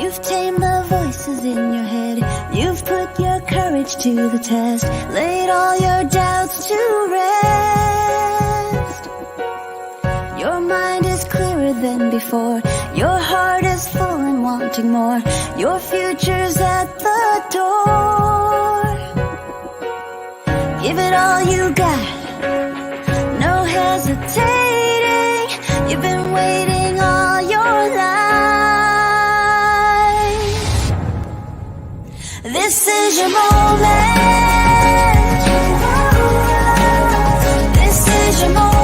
You've tamed the voices in your head. You've put your courage to the test. Laid all your doubts to rest. Your mind is clearer than before. Your heart is full and wanting more. Your future's at the door. Give it all you got. No hesitating. You've been waiting all your life. This is your moment. This is your moment.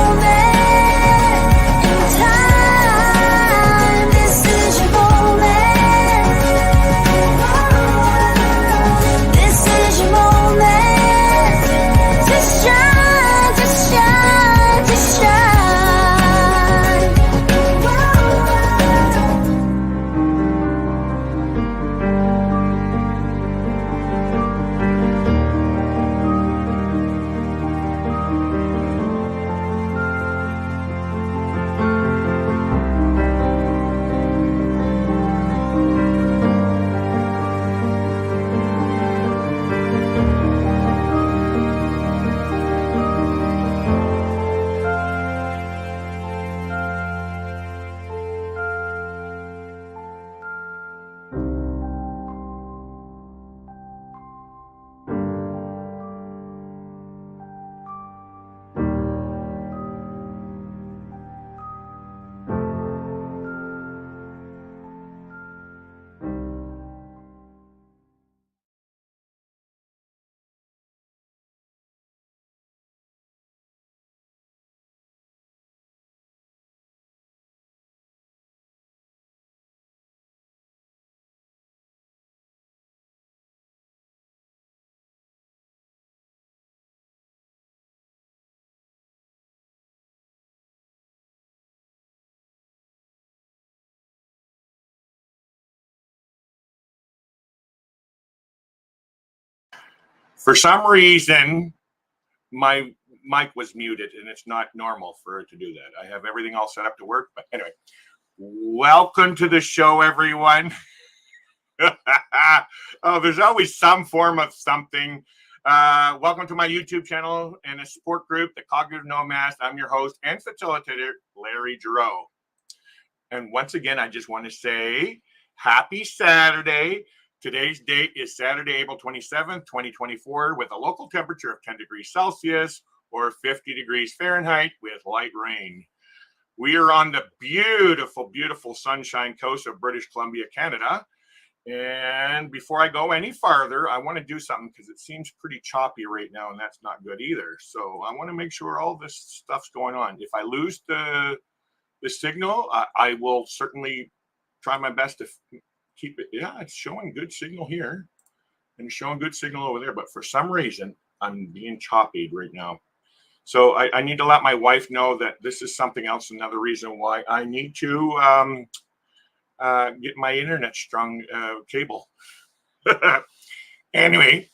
For some reason, my mic was muted, and it's not normal for it to do that. I have everything all set up to work, but anyway, welcome to the show, everyone. Oh, there's always some form of something. Welcome to my YouTube channel and a support group, the Cognitive Nomads. I'm your host and facilitator, Larry Giroux. And once again, I just want to say happy Saturday. Today's date is Saturday, April 27th, 2024, with a local temperature of 10 degrees Celsius or 50 degrees Fahrenheit with light rain. We are on the beautiful, beautiful Sunshine Coast of British Columbia, Canada. And before I go any farther, I want to do something because it seems pretty choppy right now, and that's not good either. So I want to make sure all this stuff's going on. If I lose the signal, I will certainly try my best to keep it. Yeah, it's showing good signal here and showing good signal over there. But for some reason, I'm being choppy right now. So I need to let my wife know that this is something else, another reason why I need to get my internet strung cable. Anyway,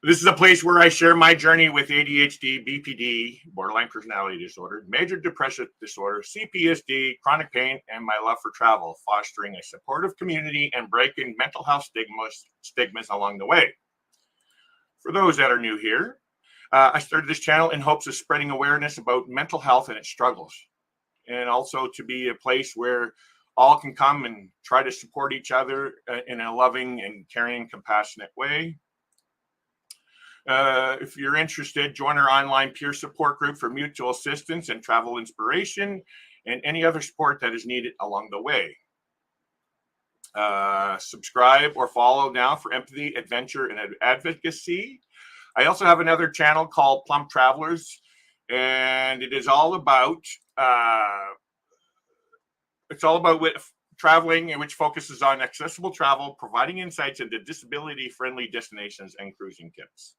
this is a place where I share my journey with ADHD, BPD, borderline personality disorder, major depressive disorder, CPSD, chronic pain, and my love for travel, fostering a supportive community and breaking mental health stigmas along the way. For those that are new here, I started this channel in hopes of spreading awareness about mental health and its struggles, and also to be a place where all can come and try to support each other in a loving and caring, compassionate way. If you're interested, join our online peer support group for mutual assistance and travel inspiration and any other support that is needed along the way. Subscribe or follow now for empathy, adventure, and advocacy. I also have another channel called Plum Travelers, and it is all about traveling, which focuses on accessible travel, providing insights into disability-friendly destinations and cruising tips.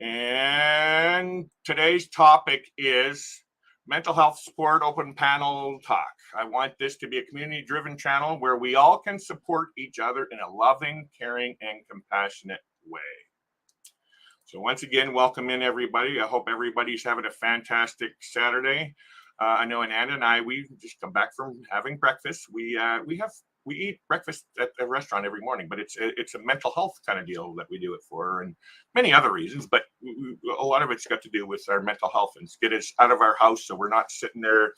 And today's topic is mental health support open panel talk. I want this to be a community-driven channel where we all can support each other in a loving, caring, and compassionate way. So once again, welcome in everybody. I hope everybody's having a fantastic Saturday. I know Ananda and I, we just come back from having breakfast. We eat breakfast at the restaurant every morning, but it's a mental health kind of deal that we do it for, and many other reasons. But a lot of it's got to do with our mental health and get us out of our house, so we're not sitting there,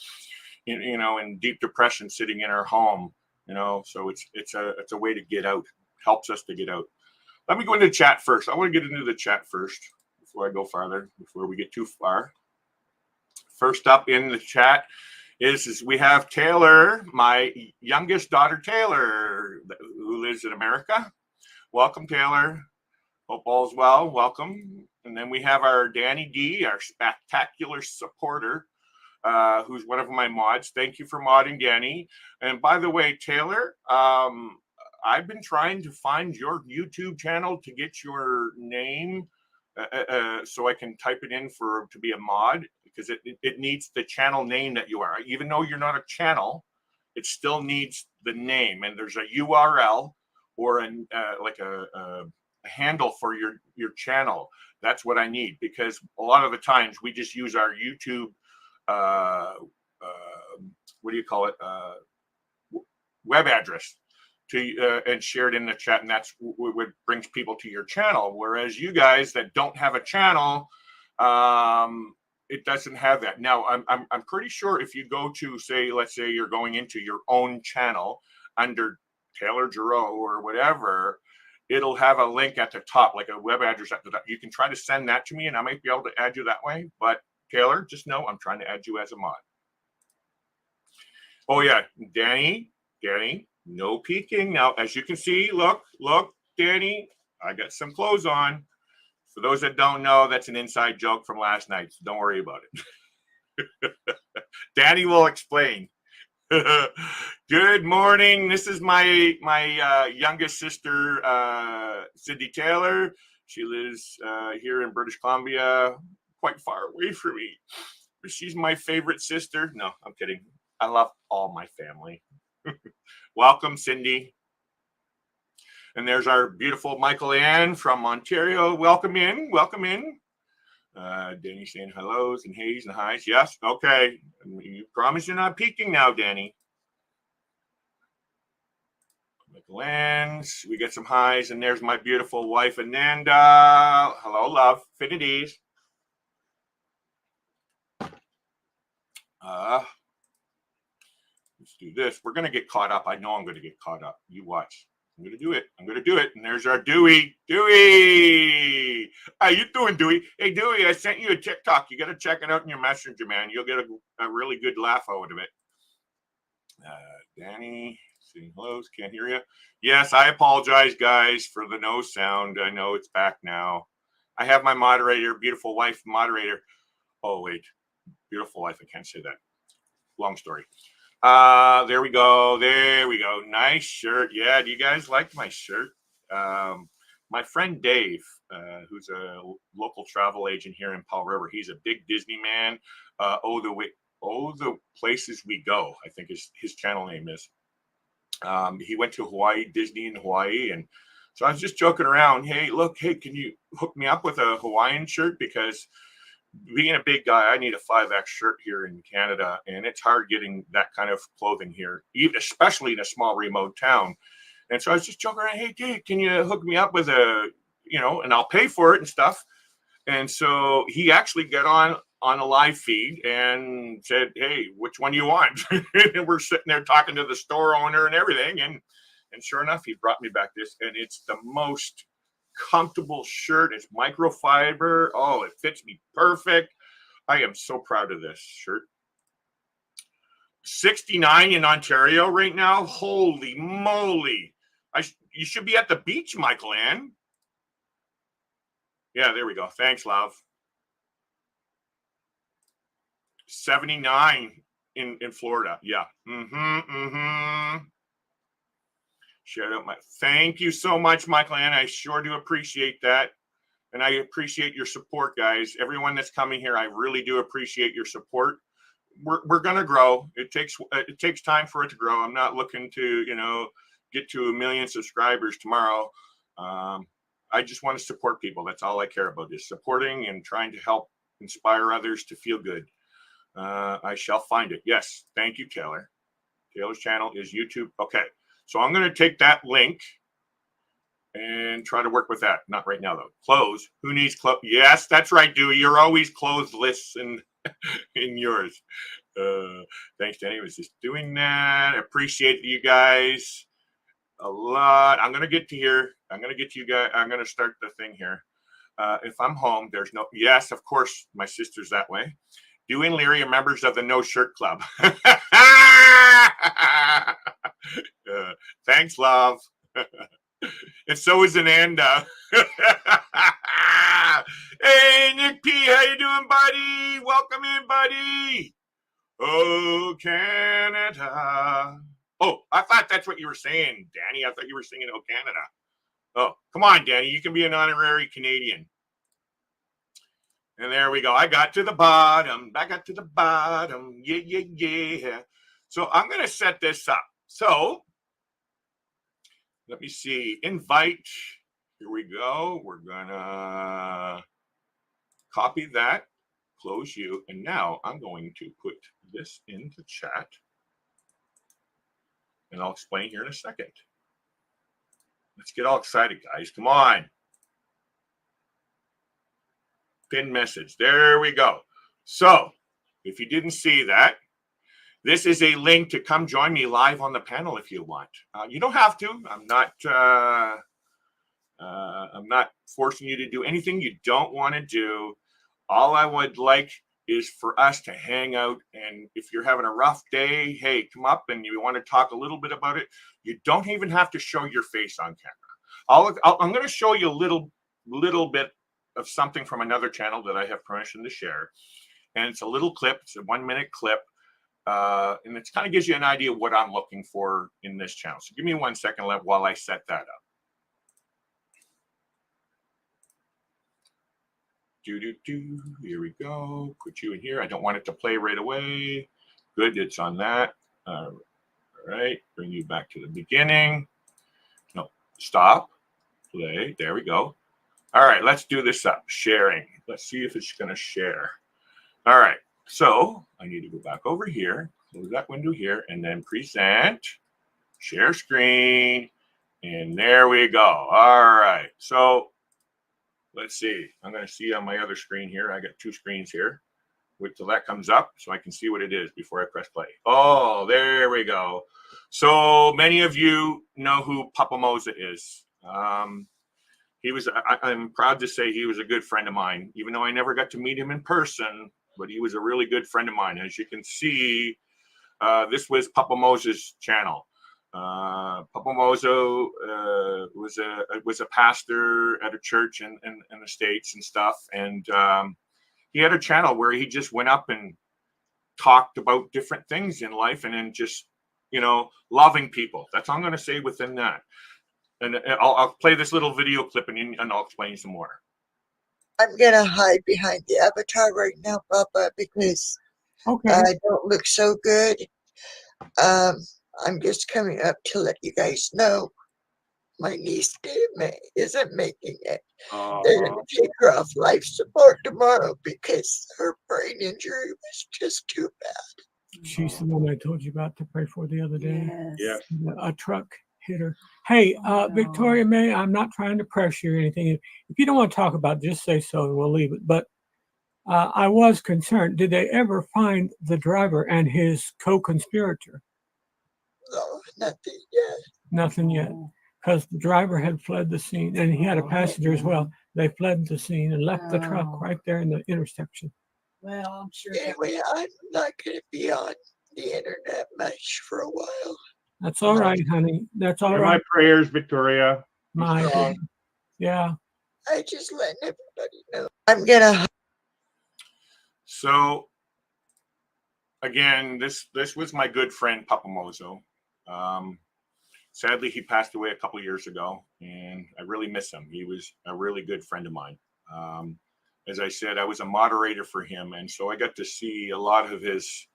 in deep depression, sitting in our home. So it's a way to get out. Helps us to get out. Let me go into chat first. I want to get into the chat first before I go farther, before we get too far. First up in the chat is we have Taylor, my youngest daughter, Taylor, who lives in America. Welcome, Taylor. Hope all's well. Welcome. And then we have our Danny D, our spectacular supporter, who's one of my mods. Thank you for modding, Danny. And by the way, Taylor, I've been trying to find your YouTube channel to get your name so I can type it in to be a mod, because it needs the channel name that you are. Even though you're not a channel, it still needs the name, and there's a URL or a handle for your channel. That's what I need, because a lot of the times we just use our YouTube web address to and share it in the chat, and that's what brings people to your channel. Whereas you guys that don't have a channel, it doesn't have that. Now, I'm pretty sure if you go to, let's say you're going into your own channel under Taylor Giroux or whatever, it'll have a link at the top, like a web address at the top. You can try to send that to me, and I might be able to add you that way. But Taylor, just know I'm trying to add you as a mod. Oh yeah, Danny, no peeking. Now, as you can see, look, Danny, I got some clothes on. For those that don't know, that's an inside joke from last night, so don't worry about it. Danny will explain. Good morning. This is my youngest sister, Cindy Taylor. She lives here in British Columbia, quite far away from me. She's my favorite sister. No, I'm kidding. I love all my family. Welcome, Cindy. And there's our beautiful Michael Ann from Ontario. Welcome in. Danny saying hellos and heys and highs. Yes, okay. You promise you're not peeking now, Danny. Michael Ann, we get some highs, and there's my beautiful wife, Ananda. Hello, love. Affinities. Let's do this. We're going to get caught up. I know I'm going to get caught up. You watch. I'm going to do it. And there's our Dewey. How you doing, Dewey? Hey, Dewey, I sent you a TikTok. You got to check it out in your messenger, man. You'll get a really good laugh out of it. Danny, saying hellos. Can't hear you. Yes, I apologize, guys, for the no sound. I know it's back now. I have my moderator, beautiful wife moderator. Oh, wait. Beautiful wife. I can't say that. Long story. There we go. Nice shirt. Yeah, do you guys like my shirt? My friend Dave, who's a local travel agent here in Powell River, he's a big Disney man. The Places We Go, I think his channel name is. He went to Hawaii, Disney in Hawaii, and so I was just joking around. Hey, can you hook me up with a Hawaiian shirt? Because being a big guy, I need a 5X shirt here in Canada, and it's hard getting that kind of clothing here, especially in a small remote town. And so I was just joking around, hey, Dave, can you hook me up with and I'll pay for it and stuff. And so he actually got on a live feed and said, hey, which one do you want? And we're sitting there talking to the store owner and everything. And sure enough, he brought me back this, and it's the most comfortable shirt. It's microfiber. Oh, it fits me perfect. I am so proud of this shirt. 69 in Ontario right now. Holy moly. You should be at the beach, Michael Ann. Yeah, there we go. Thanks, love. 79 in Florida. Yeah. Shout out thank you so much, Michael Ann. I sure do appreciate that. And I appreciate your support, guys. Everyone that's coming here, I really do appreciate your support. We're gonna grow. It takes time for it to grow. I'm not looking to, get to 1 million subscribers tomorrow. I just want to support people. That's all I care about, is supporting and trying to help inspire others to feel good. I shall find it. Yes, thank you, Taylor. Taylor's channel is YouTube. Okay, so I'm going to take that link and try to work with that. Not right now, though. Close. Who needs close? Yes, that's right, Dewey. You're always closed lists in yours. Thanks, Danny. I was just doing that. Appreciate you guys a lot. I'm going to get to here. I'm going to get to you guys. I'm going to start the thing here. If I'm home, there's no. Yes, of course, my sister's that way. Dewey and Leary are members of the No Shirt Club. Thanks, love. And so is Ananda. Hey, Nick P, how you doing, buddy? Welcome in, buddy. Oh, Canada. Oh, I thought that's what you were saying, Danny. I thought you were singing Oh, Canada. Oh, come on, Danny. You can be an honorary Canadian. And there we go. I got to the bottom. I got to the bottom. Yeah, yeah, yeah. So I'm going to set this up. So let me see. Invite. Here we go. We're going to copy that. Close you. And now I'm going to put this into chat. And I'll explain here in a second. Let's get all excited, guys. Come on. Pin message. There we go. So if you didn't see that, this is a link to come join me live on the panel if you want. You don't have to. I'm not forcing you to do anything you don't want to do. All I would like is for us to hang out. And if you're having a rough day, hey, come up and you want to talk a little bit about it. You don't even have to show your face on camera. I'm going to show you a little bit of something from another channel that I have permission to share. And it's a little clip. It's a 1-minute clip. And it kind of gives you an idea of what I'm looking for in this channel. So give me 1 second while I set that up. Here we go. Put you in here. I don't want it to play right away. Good, it's on that. All right, bring you back to the beginning. No, stop, play. There we go. All right, let's do this up. Sharing. Let's see if it's going to share. All right, so I need to go back over here, close that window here, and then present, share screen, and there we go. All right, so let's see. I'm going to see on my other screen here. I got 2 screens here. Wait till that comes up so I can see what it is before I press play. Oh, there we go. So many of you know who Papa Moza is. I'm proud to say he was a good friend of mine, even though I never got to meet him in person, but he was a really good friend of mine. As you can see, this was Papa Moza's channel. Papa Mozo was a pastor at a church in the States and stuff. And he had a channel where he just went up and talked about different things in life and then just, loving people. That's all I'm going to say within that. And I'll play this little video clip and I'll explain some more. I'm going to hide behind the avatar right now, Papa, because I don't look so good. I'm just coming up to let you guys know my niece isn't making it. They're going to take her off life support tomorrow because her brain injury was just too bad. She's the one I told you about to pray for the other day. Yes. A truck hit her. Hey, Victoria May, I'm not trying to pressure you or anything. If you don't want to talk about it, just say so and we'll leave it. But I was concerned. Did they ever find the driver and his co-conspirator? No, nothing yet. Nothing yet. Because the driver had fled the scene and he had a passenger as well. They fled the scene and left the truck right there in the intersection. Well, I'm sure. Anyway, I'm not going to be on the internet much for a while. That's all right, honey. That's all right. My prayers, Victoria. Yeah. I just letting everybody know. I'm gonna. So again, this was my good friend Papa Mozo. Sadly, he passed away a couple of years ago, and I really miss him. He was a really good friend of mine. As I said, I was a moderator for him, and so I got to see a lot of his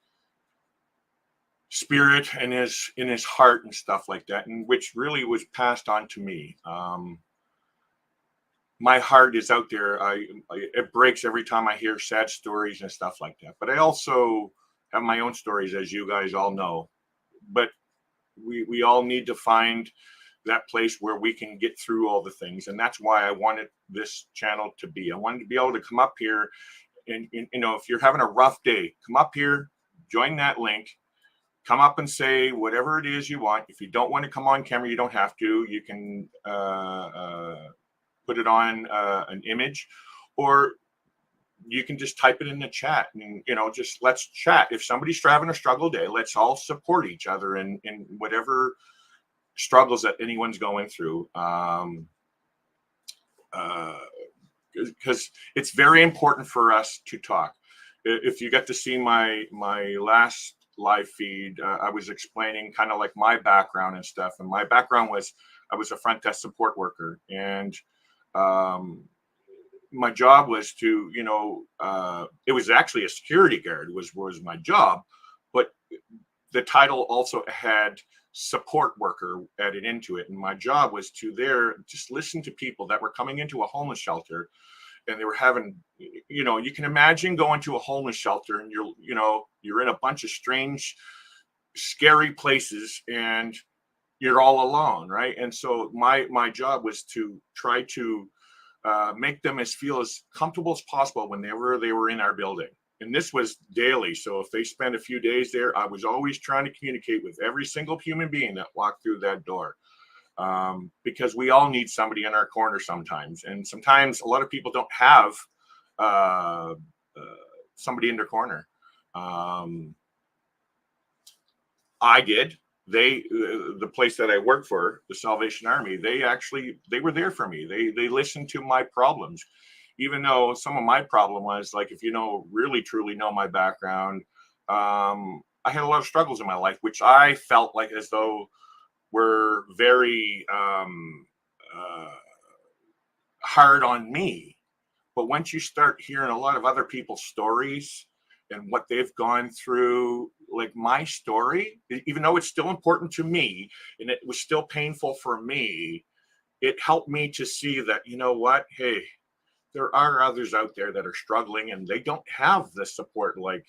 spirit and in his heart and stuff like that, and which really was passed on to me. my heart is out there. It breaks every time I hear sad stories and stuff like that. But I also have my own stories, as you guys all know. But we all need to find that place where we can get through all the things, and that's why I wanted this channel to be. I wanted to be able to come up here and if you're having a rough day, come up here, join that link, come up and say whatever it is you want. If you don't want to come on camera, you don't have to. You can put it on an image, or you can just type it in the chat, and just let's chat. If somebody's having a struggle day, let's all support each other in whatever struggles that anyone's going through. Because it's very important for us to talk. If you get to see my last live feed, I was explaining kind of like my background and stuff. And my background was I was a front desk support worker, and my job was to, it was actually a security guard was my job, but the title also had support worker added into it. And my job was to just listen to people that were coming into a homeless shelter, and they were having, you can imagine going to a homeless shelter and you're in a bunch of strange, scary places, and you're all alone, right? And so my job was to try to make them feel as comfortable as possible whenever they were in our building. And this was daily. So if they spent a few days there, I was always trying to communicate with every single human being that walked through that door. Because we all need somebody in our corner sometimes. And sometimes a lot of people don't have somebody in their corner. I did. The place that I worked for, the Salvation Army, they were there for me. They listened to my problems, even though some of my problem was, like, if really truly know my background, I had a lot of struggles in my life, which I felt like as though were very hard on me. But once you start hearing a lot of other people's stories and what they've gone through, like my story, even though it's still important to me and it was still painful for me, it helped me to see that, hey, there are others out there that are struggling and they don't have the support like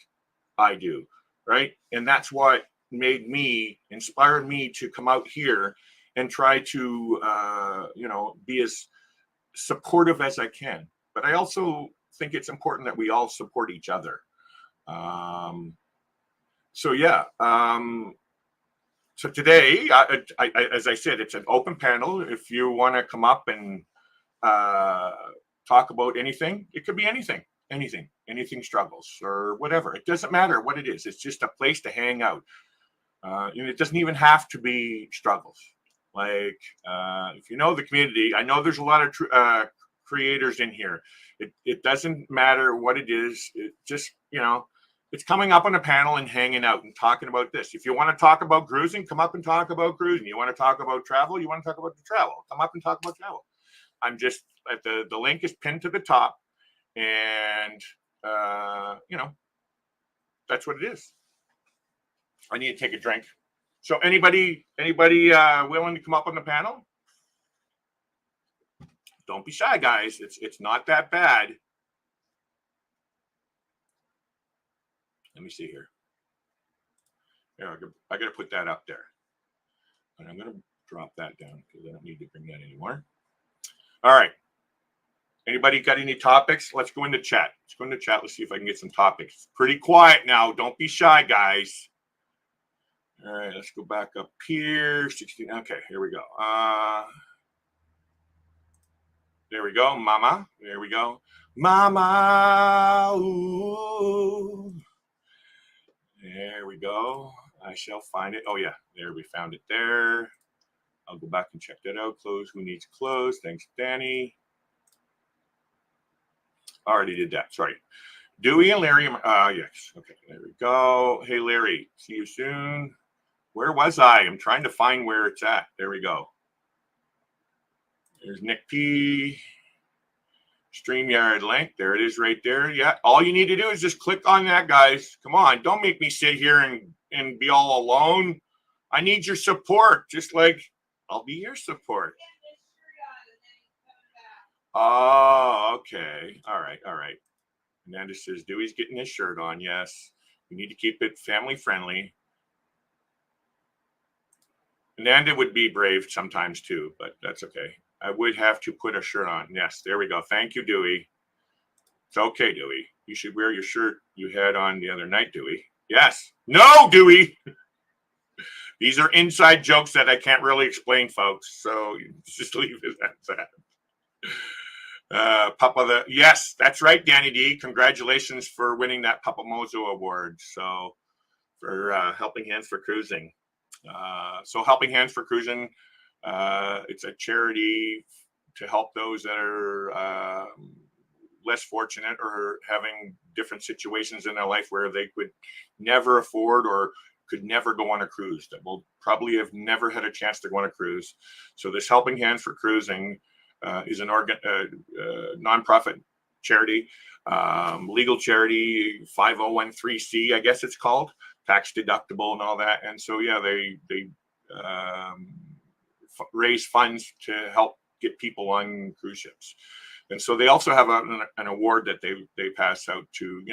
I do, right? And that's what inspired me to come out here and try to, be as supportive as I can. But I also think it's important that we all support each other. So today, as I said, it's an open panel. If you want to come up and talk about anything, it could be anything struggles or whatever. It doesn't matter what it is. It's just a place to hang out. And it doesn't even have to be struggles. Like, if you know the community, I know there's a lot of creators in here. It doesn't matter what it is. It just, it's coming up on a panel and hanging out and talking about this. If you want to talk about cruising, come up and talk about cruising. You want to talk about travel, you want to talk about the travel, come up and talk about travel. I'm just at the link is pinned to the top, and that's what it is. I need to take a drink. So anybody willing to come up on the panel? Don't be shy, guys. It's not that bad. Let me see here. Yeah, I got to put that up there. And I'm going to drop that down because I don't need to bring that anymore. All right. Anybody got any topics? Let's go into chat. Let's see if I can get some topics. It's pretty quiet now. Don't be shy, guys. All right, let's go back up here. 16. Okay, here we go. There we go, Mama. There we go. Mama. Ooh. There we go. I shall find it. Oh, yeah. There, we found it there. I'll go back and check that out. Close. Who needs close? Thanks, Danny. Already did that. Sorry. Dewey and Larry. Yes. Okay. There we go. Hey, Larry. See you soon. Where was I? I'm trying to find where it's at. There we go. There's Nick P. StreamYard link. There it is right there. Yeah. All you need to do is just click on that, guys. Come on. Don't make me sit here and be all alone. I need your support. Just like I'll be your support. Oh, okay. All right. Nanda says Dewey's getting his shirt on. Yes. We need to keep it family friendly. Nanda would be brave sometimes too, but that's okay. I would have to put a shirt on. Yes, there we go. Thank you, Dewey. It's okay, Dewey. You should wear your shirt you had on the other night, Dewey. Yes. No, Dewey. These are inside jokes that I can't really explain, folks. So just leave it at that. Papa, yes, that's right, Danny D. Congratulations for winning that Papa Mozo Award. So for Helping Hands for Cruising. So Helping Hands for Cruising, it's a charity to help those that are less fortunate or having different situations in their life where they could never afford or could never go on a cruise, that will probably have never had a chance to go on a cruise. So this Helping Hands for Cruising is an nonprofit charity, legal charity, 5013C, I guess it's called, tax deductible and all that. And so, yeah, they raise funds to help get people on cruise ships. And so they also have an award that they pass out to,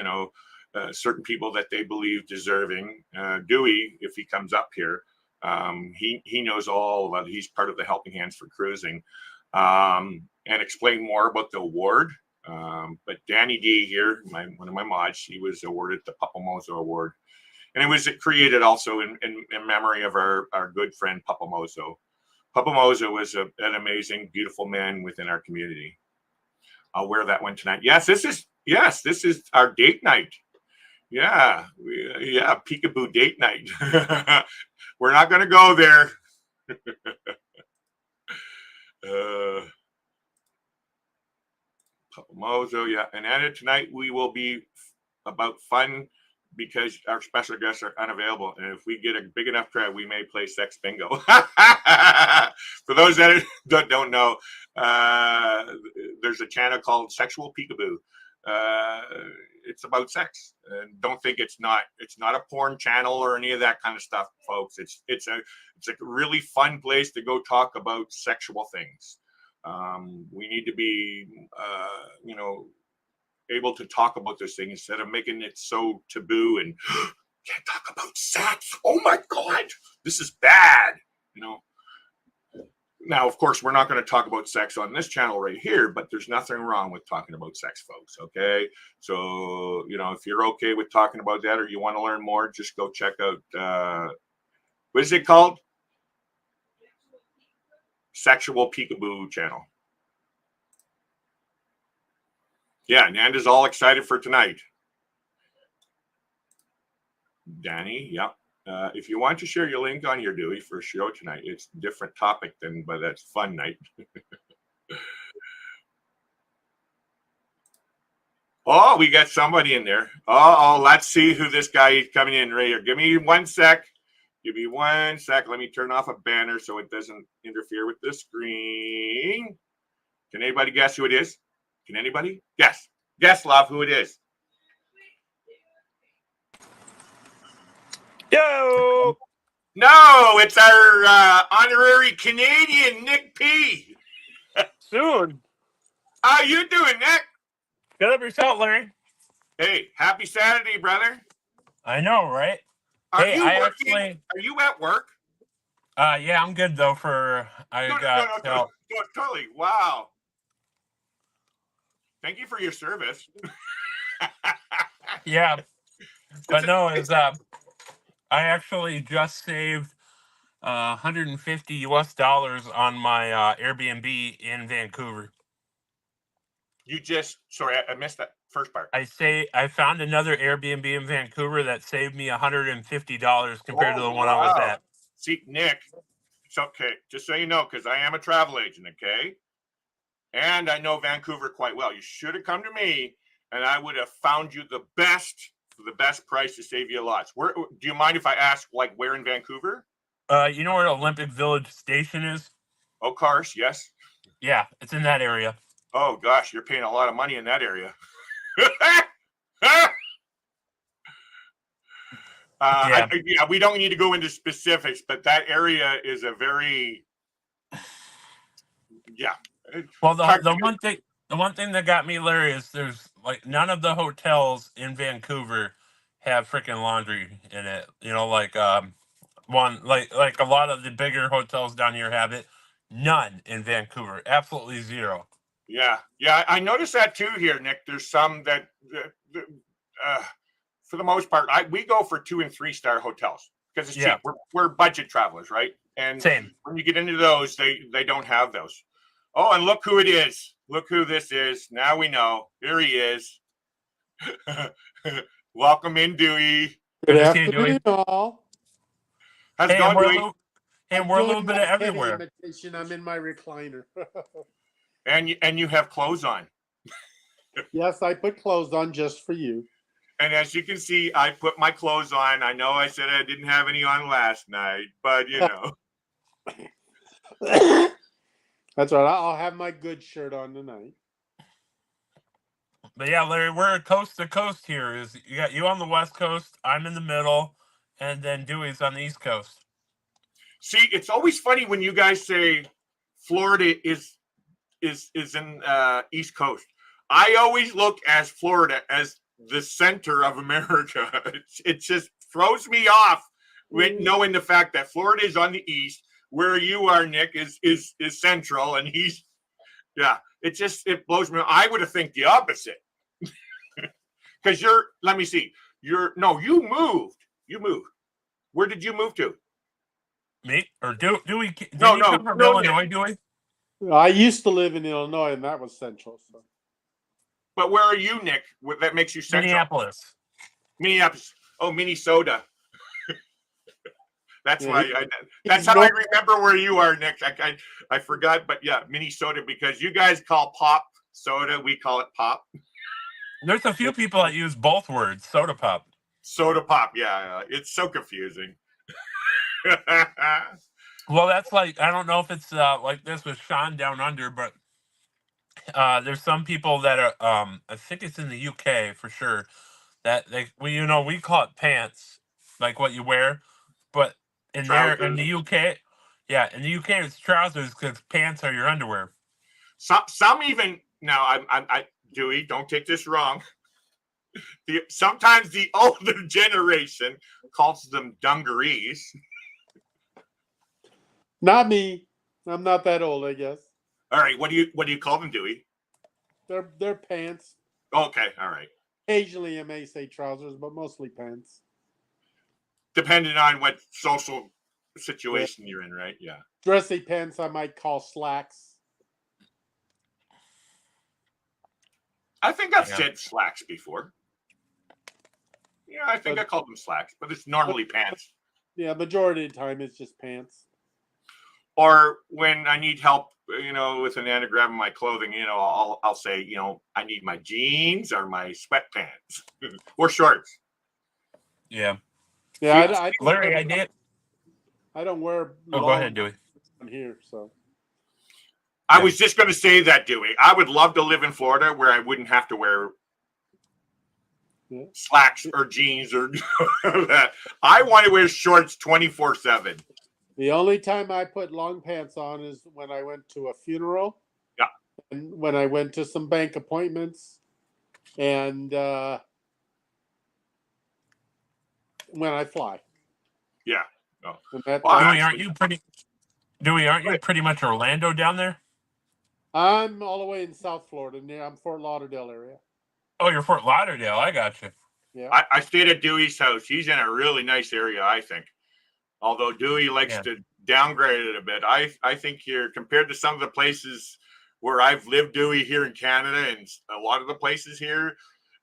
certain people that they believe deserving. Dewey, if he comes up here, he knows all about it. He's part of the Helping Hands for Cruising, and explain more about the award. But Danny D here, one of my mods, he was awarded the Papa Mozo Award. And it was created also in memory of our good friend Papa Mozo. Papa Mozo was an amazing, beautiful man within our community. I'll wear that one tonight. Yes, this is our date night. Yeah, peekaboo date night. We're not going to go there. Papa Mozo, yeah. And tonight we will be about fun because our special guests are unavailable. And if we get a big enough crowd, we may play sex bingo. For those that don't know, there's a channel called Sexual Peekaboo. It's about sex, and don't think it's not a porn channel or any of that kind of stuff, folks. It's a really fun place to go talk about sexual things. We need to be able to talk about this thing instead of making it so taboo and can't talk about sex. Oh my God, this is bad. Now, of course, we're not going to talk about sex on this channel right here, but there's nothing wrong with talking about sex, folks. Okay. So, if you're okay with talking about that or you want to learn more, just go check out, what is it called? Sexual Peekaboo channel. Yeah, Nanda's all excited for tonight. Danny, yep. If you want to share your link on your Dewey for a show tonight, it's a different topic but that's fun night. Oh, we got somebody in there. Oh, let's see who this guy is coming in right here. Give me 1 sec. Give me 1 sec. Let me turn off a banner so it doesn't interfere with the screen. Can anybody guess who it is? Can anybody? Guess. Guess, love, who it is. Yo! No, it's our honorary Canadian, Nick P. Soon. How you doing, Nick? Good up yourself, Larry. Hey, happy Saturday, brother. I know, right? Are you working? Are you at work? Yeah, I'm good though. No, totally. Wow. Thank you for your service. Yeah, but no, I actually just saved $150 on my Airbnb in Vancouver. Sorry, I missed that first part. I found another Airbnb in Vancouver that saved me $150 compared to the one I was at. See, Nick, it's okay. Just so you know, because I am a travel agent, okay? And I know Vancouver quite well. You should have come to me, and I would have found you the best price to save you lots. Do you mind if I ask, where in Vancouver? You know where Olympic Village Station is? Oh, cars, yes. Yeah, it's in that area. Oh gosh, you're paying a lot of money in that area. We don't need to go into specifics, but that area is a very, Well, the one thing that got me, Larry, is there's like none of the hotels in Vancouver have freaking laundry in it. You know, like one like a lot of the bigger hotels down here have it. None in Vancouver, absolutely zero. Yeah, I noticed that too here, Nick. There's some that, uh, for the most part, we go for 2 and 3 star hotels because it's cheap. We're budget travelers, right? And Same. when you get into those, they don't have those. Oh, and look who it is. Look who this is. Now we know. Here he is. Welcome in, Dewey. Good to see you, Dewey. afternoon, all. How's it going, Dewey? We're a little bit of Head everywhere. imitation. I'm in my recliner. And you have clothes on. Yes, I put clothes on just for you. And as you can see, I put my clothes on. I know I said I didn't have any on last night, but you know. That's right. I'll have my good shirt on tonight. But yeah, Larry, we're coast to coast here. Is you got you on the West Coast, I'm in the middle, and then Dewey's on the East Coast. See, it's always funny when you guys say Florida is in East Coast. I always look at Florida as the center of America. It just throws me off with knowing the fact that Florida is on the east, where you are, Nick, is central, and he's it blows me. I would have think the opposite. Because let me see. You moved. Where did you move to? Me or Dewey? No, come from Illinois, Dewey? I used to live in Illinois, and that was central. So. But where are you, Nick? That makes you central. Minneapolis. Oh, Minnesota. That's why. That's how I remember where you are, Nick. I forgot, but yeah, Minnesota, because you guys call pop soda, we call it pop. There's a few people that use both words, soda pop. Soda pop, yeah. It's so confusing. Well, that's like, I don't know if it's like this with Sean down under, but there's some people that are, I think it's in the UK for sure, that we call it pants, like what you wear, but in the UK, in the UK it's trousers because pants are your underwear. Some even now, I Dewey, don't take this wrong. Sometimes the older generation calls them dungarees. Not me. I'm not that old, I guess. All right, what do you call them, Dewey? They're pants. Okay, all right. Occasionally, I may say trousers, but mostly pants. Depending on what social situation you're in, right? Yeah. Dressy pants, I might call slacks. I think I've said slacks before. Yeah, I think I called them slacks, but it's normally pants. Yeah, majority of the time it's just pants. Or when I need help, with an anagram of my clothing, I'll say, I need my jeans or my sweatpants or shorts. Yeah. Yeah, Larry, I did. I don't wear. Go ahead, Dewey. I'm here, so. I was just going to say that, Dewey. I would love to live in Florida where I wouldn't have to wear slacks or jeans or that. I want to wear shorts 24/7. The only time I put long pants on is when I went to a funeral. Yeah. And when I went to some bank appointments. And when I fly. Yeah. Oh. Dewey, aren't you pretty much Orlando down there? I'm all the way in South Florida. I'm Fort Lauderdale area. Oh, you're Fort Lauderdale. I got you. Yeah. I stayed at Dewey's house. He's in a really nice area, I think. Although Dewey likes to downgrade it a bit. I think here, compared to some of the places where I've lived, Dewey, here in Canada, and a lot of the places here,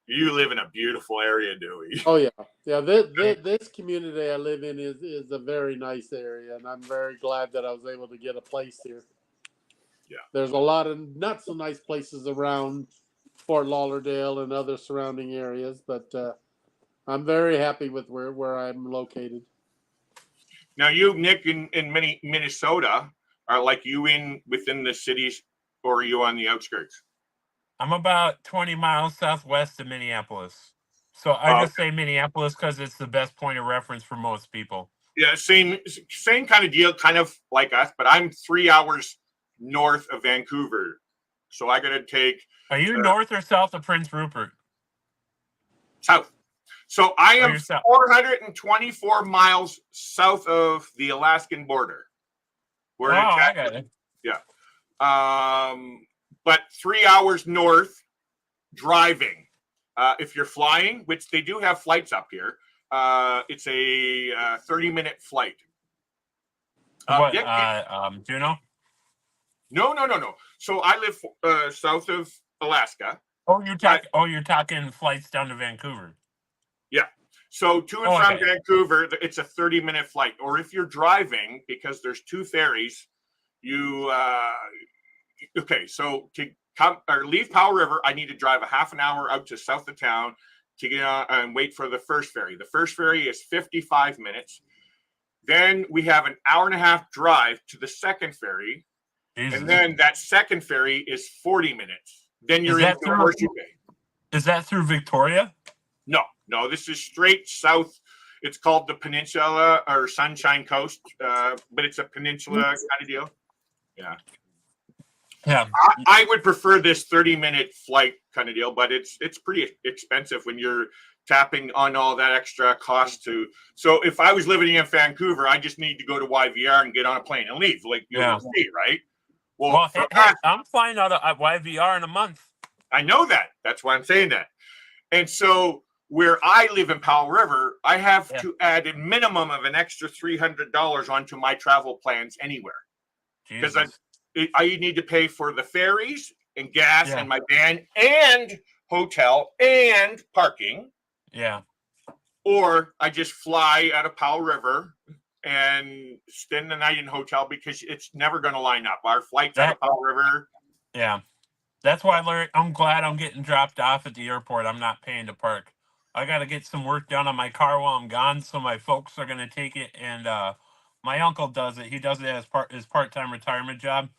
you live in a beautiful area, Dewey. Oh, yeah. Yeah, this community I live in is a very nice area, and I'm very glad that I was able to get a place here. Yeah. There's a lot of not so nice places around Fort Lauderdale and other surrounding areas, but I'm very happy with where I'm located. Now, you, Nick, in Minnesota, are like you within the cities, or are you on the outskirts? I'm about 20 miles southwest of Minneapolis. So I just say Minneapolis because it's the best point of reference for most people. Yeah, same kind of deal, kind of like us, but I'm 3 hours north of Vancouver. So I got to take. Are you north or south of Prince Rupert? South. So I am you're south. 424 miles south of the Alaskan border. We're in I got it. Yeah. But 3 hours north driving. If you're flying, which they do have flights up here, it's a 30-minute flight. What? Do you know? No. So I live south of Alaska. You're talking flights down to Vancouver. Yeah. So to and from Vancouver, it's a 30-minute flight. Or if you're driving, because there's 2 ferries, you so to come or leave Powell River, I need to drive a half an hour out to south of town to get on and wait for the first ferry. The first ferry is 55 minutes. Then we have an hour and a half drive to the second ferry. Jesus. And then that second ferry is 40 minutes. Then you're in Horseshoe Bay. Is that through Victoria? No, this is straight south. It's called the Peninsula or Sunshine Coast, but it's a peninsula kind of deal. Yeah. I would prefer this 30-minute flight kind of deal, but it's pretty expensive when you're tapping on all that extra cost to. So if I was living in Vancouver, I just need to go to YVR and get on a plane and leave, like you'll see, right? Well, hey, I'm flying out of YVR in a month. I know that. That's why I'm saying that. And so where I live in Powell River, I have to add a minimum of an extra $300 onto my travel plans anywhere. Because I need to pay for the ferries and gas and my van and hotel and parking. Yeah. Or I just fly out of Powell River and spend the night in hotel because it's never going to line up. Our flights out of Powell River. Yeah. That's why, Larry, I'm glad I'm getting dropped off at the airport. I'm not paying to park. I got to get some work done on my car while I'm gone, so my folks are going to take it. And my uncle does it. He does it as his part-time retirement job.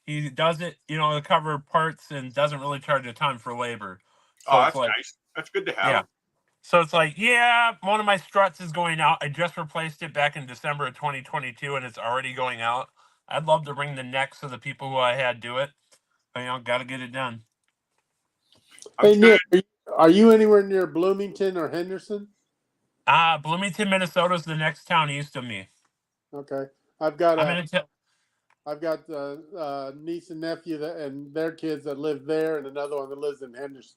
He does it, to cover parts and doesn't really charge a ton for labor. So that's nice. That's good to have. Yeah. So it's like, one of my struts is going out. I just replaced it back in December of 2022, and it's already going out. I'd love to bring the necks of the people who I had do it. But, got to get it done. Hey, Nick, are you anywhere near Bloomington or Henderson? Bloomington, Minnesota is the next town east of me. Okay. I've got I've got a niece and nephew and their kids that live there, and another one that lives in Henderson.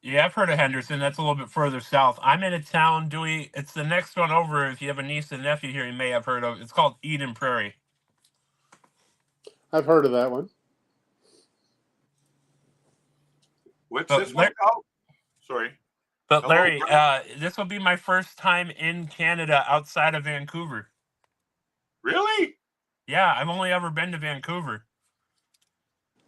Yeah, I've heard of Henderson. That's a little bit further south. I'm in a town, Dewey. It's the next one over. If you have a niece and nephew here, you may have heard of. It's called Eden Prairie. I've heard of that one. What's this one called? Sorry. But Larry, this will be my first time in Canada outside of Vancouver. Really? Yeah, I've only ever been to Vancouver.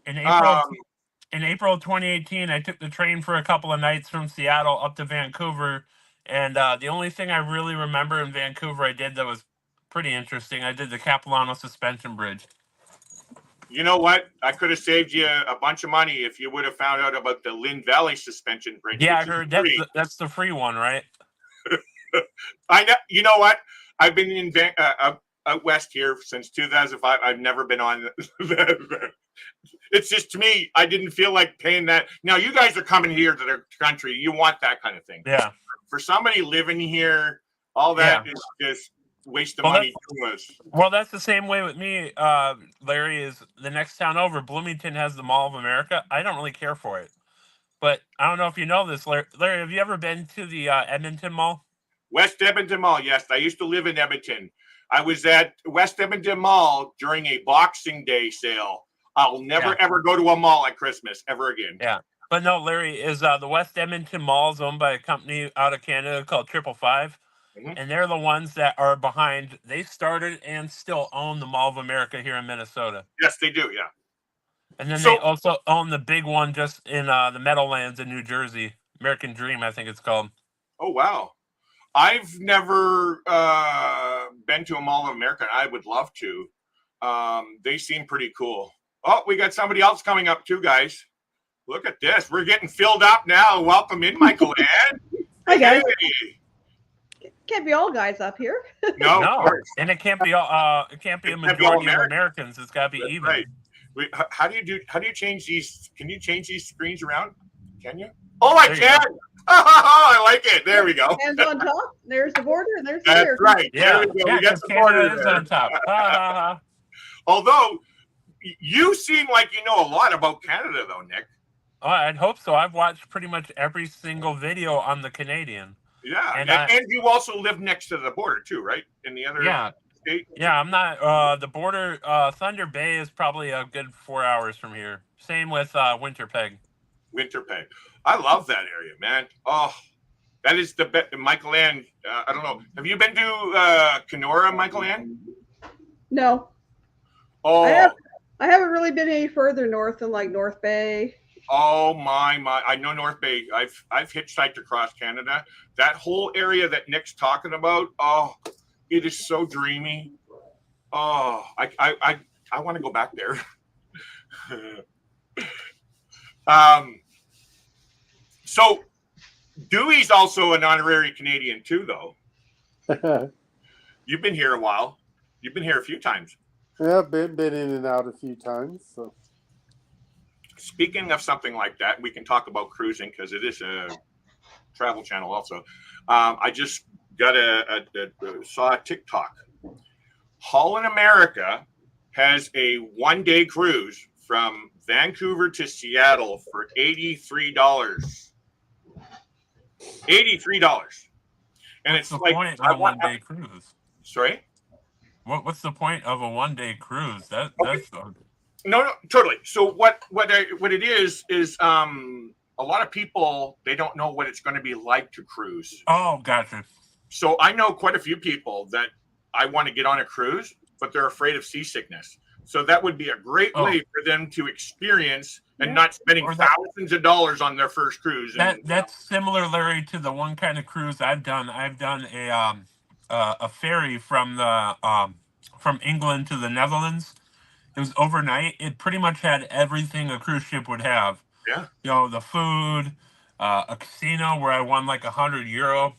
In April of 2018, I took the train for a couple of nights from Seattle up to Vancouver, and the only thing I really remember in Vancouver I did that was pretty interesting, I did the Capilano Suspension Bridge. You know what? I could have saved you a bunch of money if you would have found out about the Lynn Valley Suspension Bridge. Yeah, I heard that's the free one, right? I know. You know what? I've been in out west here since 2005. I've never been on. It's just, to me, I didn't feel like paying that. Now, you guys are coming here to the country. You want that kind of thing. Yeah. For somebody living here, all that is just waste of money to us. Well, that's the same way with me, Larry, is the next town over. Bloomington has the Mall of America. I don't really care for it. But I don't know if you know this, Larry. Have you ever been to the Edmonton Mall? West Edmonton Mall, yes. I used to live in Edmonton. I was at West Edmonton Mall during a Boxing Day sale. I'll never, ever go to a mall at Christmas ever again. Yeah. But no, Larry, is the West Edmonton Mall is owned by a company out of Canada called 555. And they're the ones that are behind. They started and still own the Mall of America here in Minnesota. Yes, they do, yeah. And then they also own the big one just in the Meadowlands in New Jersey. American Dream, I think it's called. Oh, wow. I've never been to a Mall of America. I would love to. They seem pretty cool. Oh, we got somebody else coming up too, guys. Look at this. We're getting filled up now. Welcome in, Michael Ann. Hi, guys. Hey. Can't be all guys up here. No, and it can't be a majority of Americans. It's got to be even. Right. How do you change these? Can you change these screens around? Can you? Oh, I can. Oh, I like it. There we go. Hands on top. There's the border, and there's the That's American. right. Yeah, There we go. yeah, We got because the Canada border is there. on top. Ha ha ha. Although you seem like you know a lot about Canada, though, Nick. Oh, I'd hope so. I've watched pretty much every single video on the Canadian. Yeah, And and you also live next to the border too, right? In the other state. Yeah, I'm not. The border, Thunder Bay is probably a good 4 hours from here. Same with Winterpeg. Winterpeg. I love that area, man. Oh, that is the best. Michael Ann. I don't know. Have you been to Kenora, Michael Ann? No, Oh, I haven't really been any further north than like North Bay. oh my! I know North Bay. I've hitchhiked across Canada. That whole area that Nick's talking about. Oh, it is so dreamy. Oh, I want to go back there. So Dewey's also an honorary Canadian too, though. You've been here a while. You've been here a few times. Yeah, been in and out a few times. So. Speaking of something like that, we can talk about cruising because it is a travel channel also. I just got saw a TikTok. Holland America has a one-day cruise from Vancouver to Seattle for $83. $83. And What's it's the like point of a one-day cruise? Sorry? What's the point of a one-day cruise? That's No, totally. So what it is a lot of people, they don't know what it's going to be like to cruise. Oh, gotcha. So I know quite a few people that I want to get on a cruise, but they're afraid of seasickness. So that would be a great way for them to experience and not spending thousands of dollars on their first cruise. That's similar, Larry, to the one kind of cruise I've done. I've done a ferry from England to the Netherlands. It was overnight. It pretty much had everything a cruise ship would have. Yeah. You know, the food, a casino where I won like €100,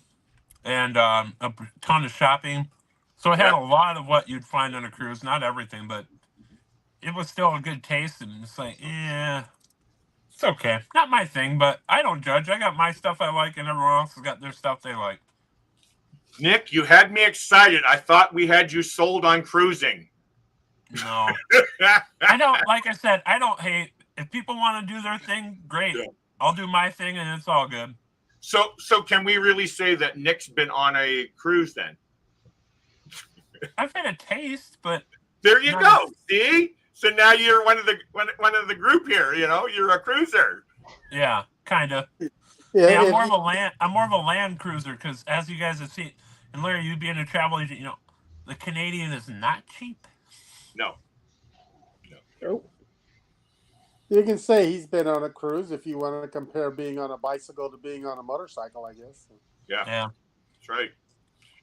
and a ton of shopping. So it had a lot of what you'd find on a cruise. Not everything, but it was still a good taste. And it's like, it's okay. Not my thing, but I don't judge. I got my stuff I like, and everyone else has got their stuff they like. Nick, you had me excited. I thought we had you sold on cruising. No. I don't, like I said, I don't hate. If people want to do their thing, great. Yeah. I'll do my thing, and it's all good. So can we really say that Nick's been on a cruise then? I've had a taste, but there you go. See? So now you're one of the group here, you know, you're a cruiser. Yeah, kind of. Yeah, I'm more of a land cruiser because, as you guys have seen, and Larry, you being a travel agent, you know, the Canadian is not cheap. No. You can say he's been on a cruise if you want to compare being on a bicycle to being on a motorcycle, I guess. Yeah. That's right.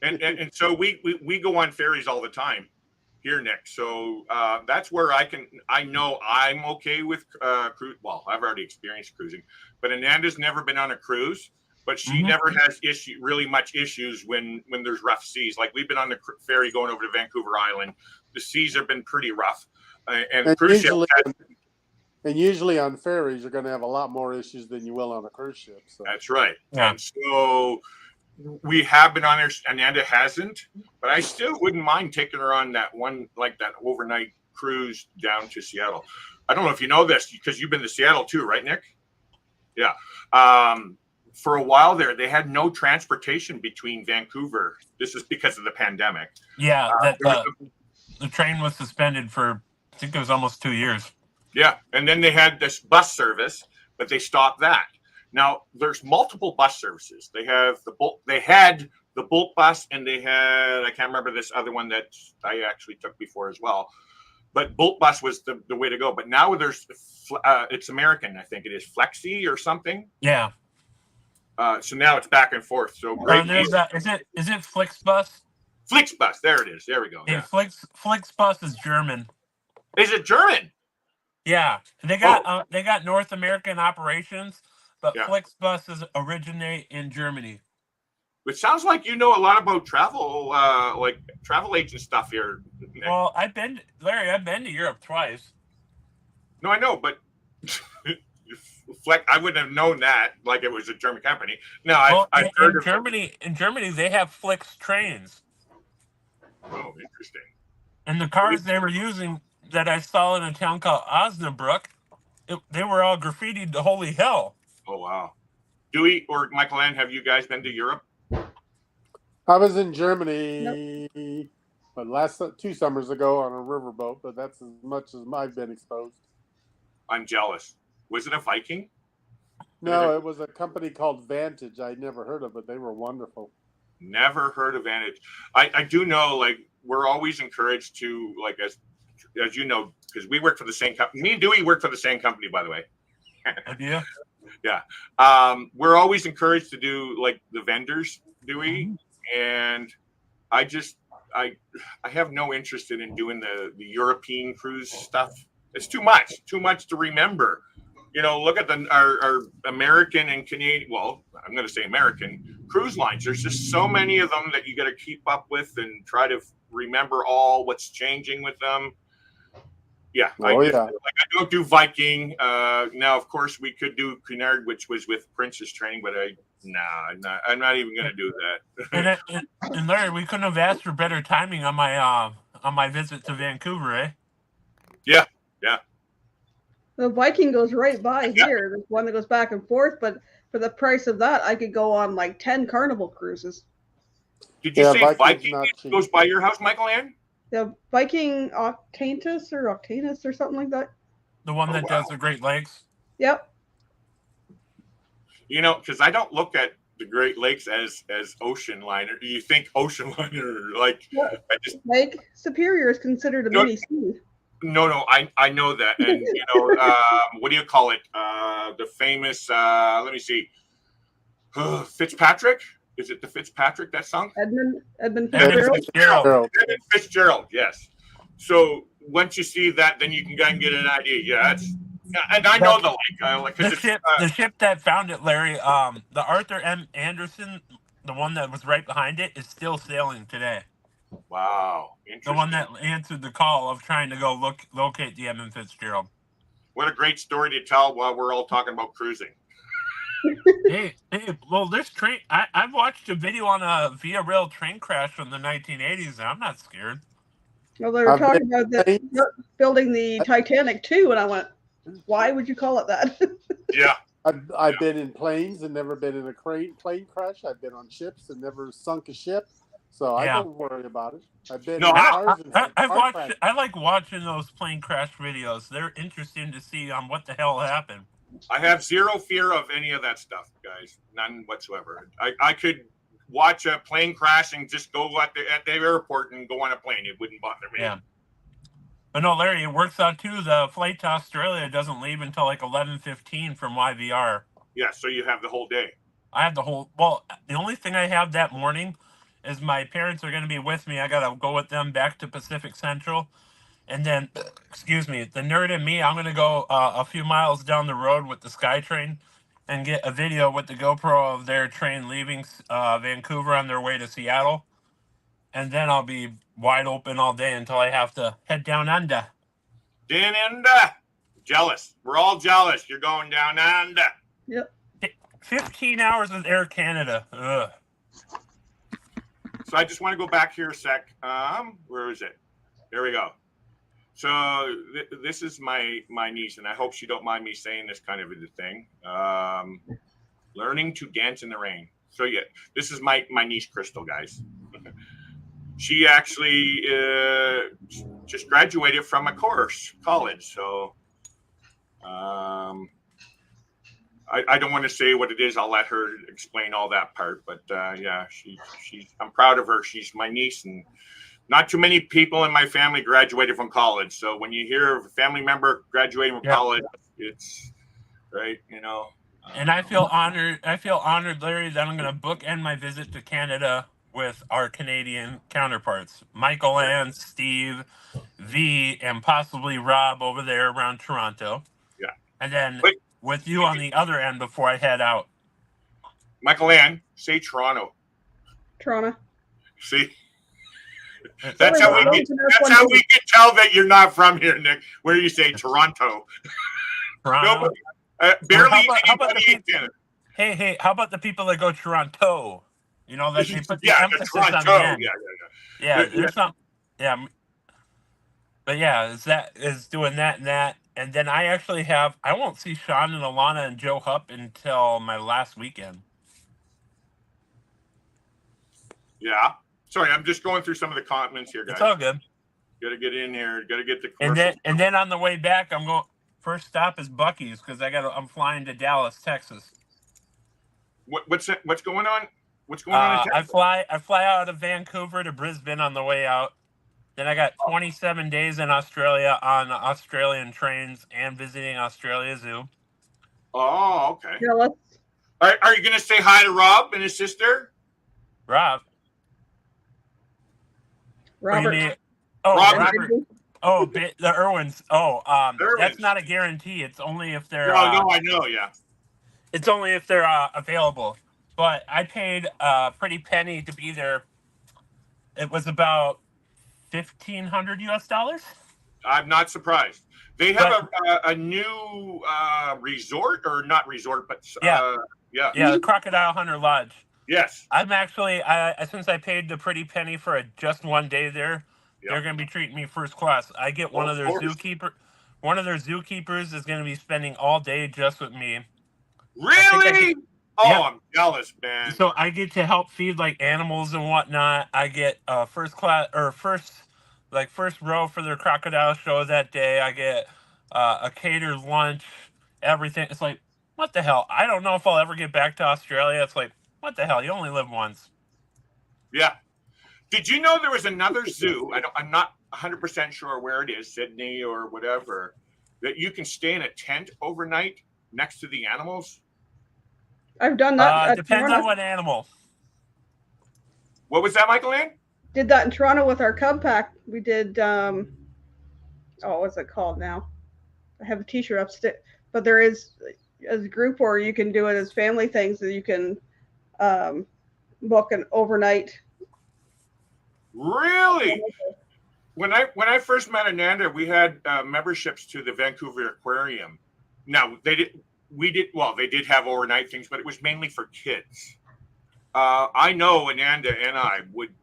And so we go on ferries all the time here, Nick. So that's where I know I'm okay with cruise. Well, I've already experienced cruising, but Ananda's never been on a cruise, but she never has really much issues when there's rough seas. Like we've been on the ferry going over to Vancouver Island. The seas have been pretty rough, and cruise ship usually on ferries, you're going to have a lot more issues than you will on a cruise ship. So. That's right. Yeah. And so we have been on there. Ananda hasn't, but I still wouldn't mind taking her on that one, like that overnight cruise down to Seattle. I don't know if you know this because you've been to Seattle too, right, Nick? Yeah. For a while there, they had no transportation between Vancouver. This is because of the pandemic. Yeah, the train was suspended for, I think it was almost 2 years. Yeah, and then they had this bus service, but they stopped that. Now there's multiple bus services. They had the Bolt bus, and they had, I can't remember this other one that I actually took before as well. But Bolt bus was the way to go. But now there's it's American, I think it is Flexi or something. Yeah. So now it's back and forth. So great. Is it Flixbus? Flixbus, there it is. There we go. Yeah, Flixbus is German. Is it German? Yeah, they got North American operations, but Flixbuses originate in Germany. It sounds like you know a lot about travel, like travel agent stuff here. Well, I've been to Europe twice. No, I know, but Fleck, I wouldn't have known that like it was a German company. No, I've heard in of Germany. In Germany, they have Flix trains, Oh, interesting. and the cars they were using that I saw in a town called Osnabrück, they were all graffitied to holy hell. Oh, wow. Dewey or Michael Ann, have you guys been to Europe? I was in Germany, but last 2 summers ago on a riverboat, but that's as much as I've been exposed. I'm jealous. Was it a Viking? No, it was a company called Vantage. I'd never heard of it. They were wonderful. Never heard of Vantage. I do know, like, we're always encouraged to, like, as you know, because we work for the same company. Me and Dewey work for the same company, by the way. Yeah. Yeah. We're always encouraged to do like the vendors, Dewey, and I have no interest in doing the European cruise stuff. It's too much to remember. You know, look at our American and Canadian. Well, I'm going to say American cruise lines. There's just so many of them that you got to keep up with and try to remember all what's changing with them. Yeah, I don't do Viking. Now, of course, we could do Cunard, which was with Princess Training, but I'm not even going to do that. and Larry, we couldn't have asked for better timing on my visit to Vancouver, eh? Yeah. The Viking goes right by here. There's one that goes back and forth, but for the price of that, I could go on like 10 Carnival cruises. Did you say Viking goes by your house, Michael Ann? The Viking Octantis or something like that. The one that does the Great Lakes? Yep. You know, because I don't look at the Great Lakes as ocean liner. Do you think ocean liner like Lake Superior is considered a mini sea? No, I know that, and you know, what do you call it? The famous, let me see, Fitzpatrick. Is it the Fitzpatrick, that song? Edmund Fitzgerald. Edmund Fitzgerald, yes. So once you see that, then you can go and get an idea. Yeah, and I know the lake. The ship that found it, Larry, the Arthur M. Anderson, the one that was right behind it, is still sailing today. Wow, interesting. The one that answered the call of trying to go locate the Edmund Fitzgerald. What a great story to tell while we're all talking about cruising. Hey, well, this train, I've watched a video on a Via Rail train crash from the 1980s, and I'm not scared. Well, they were talking about building the Titanic too, and I went, why would you call it that? Yeah. I've been in planes and never been in a plane crash. I've been on ships and never sunk a ship. So I don't worry about it. I've been in cars and I like watching those plane crash videos. They're interesting to see what the hell happened. I have zero fear of any of that stuff, guys. None whatsoever. I could watch a plane crash and just go at the airport and go on a plane. It wouldn't bother me. Yeah. But no, Larry, it works out too. The flight to Australia doesn't leave until like 11:15 from YVR. Yeah, so you have the whole day. I have the whole. Well, the only thing I have that morning is my parents are going to be with me. I got to go with them back to Pacific Central. And then, excuse me, the nerd and me, I'm going to go a few miles down the road with the SkyTrain and get a video with the GoPro of their train leaving Vancouver on their way to Seattle. And then I'll be wide open all day until I have to head down under. Down under. Jealous. We're all jealous. You're going down under. Yep. 15 hours with Air Canada. Ugh. So I just want to go back here a sec. Where is it? There we go. So this is my niece, and I hope she don't mind me saying this kind of a thing. Learning to dance in the rain. So yeah, this is my niece, Crystal, guys. She actually just graduated from a college. So I don't want to say what it is. I'll let her explain all that part. But yeah, I'm proud of her. She's my niece, and not too many people in my family graduated from college. So when you hear of a family member graduating from college, it's right, you know. And I feel honored. Larry, that I'm going to bookend my visit to Canada with our Canadian counterparts, Michael and Steve, V, and possibly Rob over there around Toronto. Yeah. And then with you on the other end before I head out. Michael Ann, say Toronto. Toronto. See? That's how we Toronto. can. That's how we can tell that you're not from here, Nick. Where you say Toronto. Toronto. Barely How about the anybody in people? Canada. Hey, how about the people that go Toronto? You know that they put the Yeah, emphasis on the Toronto. end. Yeah, there's some. Yeah, but yeah, is doing that and that, and then I actually have. I won't see Sean and Alana and Joe Hupp until my last weekend. Yeah. Sorry, I'm just going through some of the comments here, guys. It's all good. Got to get in here. Got to get the And commercials. then on the way back, I'm going. First stop is Buc-ee's because I'm flying to Dallas, Texas. What's going on? What's going on in Texas? I fly out of Vancouver to Brisbane on the way out. Then I got 27 days in Australia on Australian trains and visiting Australia Zoo. Oh, okay. Yeah, let's. Are you going to say hi to Rob and his sister? Rob. Robert. Oh, Robert. Oh, the Irwins. Oh, Irwins. That's not a guarantee. It's only if they're. No, I know. Yeah. It's only if they're available. But I paid a pretty penny to be there. It was about $1,500 US. I'm not surprised. They have a new resort, or not resort, but yeah, the Crocodile Hunter Lodge. Yes. I'm actually, since I paid the pretty penny for just one day there, they're going to be treating me first class. I get one of their zookeeper. One of their zookeepers is going to be spending all day just with me. Really? I'm jealous, man. So I get to help feed like animals and whatnot. I get first row for their crocodile show that day. I get a catered lunch, everything. It's like, what the hell? I don't know if I'll ever get back to Australia. It's like, what the hell? You only live once. Yeah. Did you know there was another zoo? I'm not 100% sure where it is, Sydney or whatever, that you can stay in a tent overnight next to the animals? I've done that. Depends on what animal. What was that, Michael Ann? Did that in Toronto with our Cub Pack. We did. What's it called now? I have a T-shirt upstairs, but there is as a group, or you can do it as family things that you can book an overnight. Really? When I first met Ananda, we had memberships to the Vancouver Aquarium. Now they did have overnight things, but it was mainly for kids. I know Ananda and I would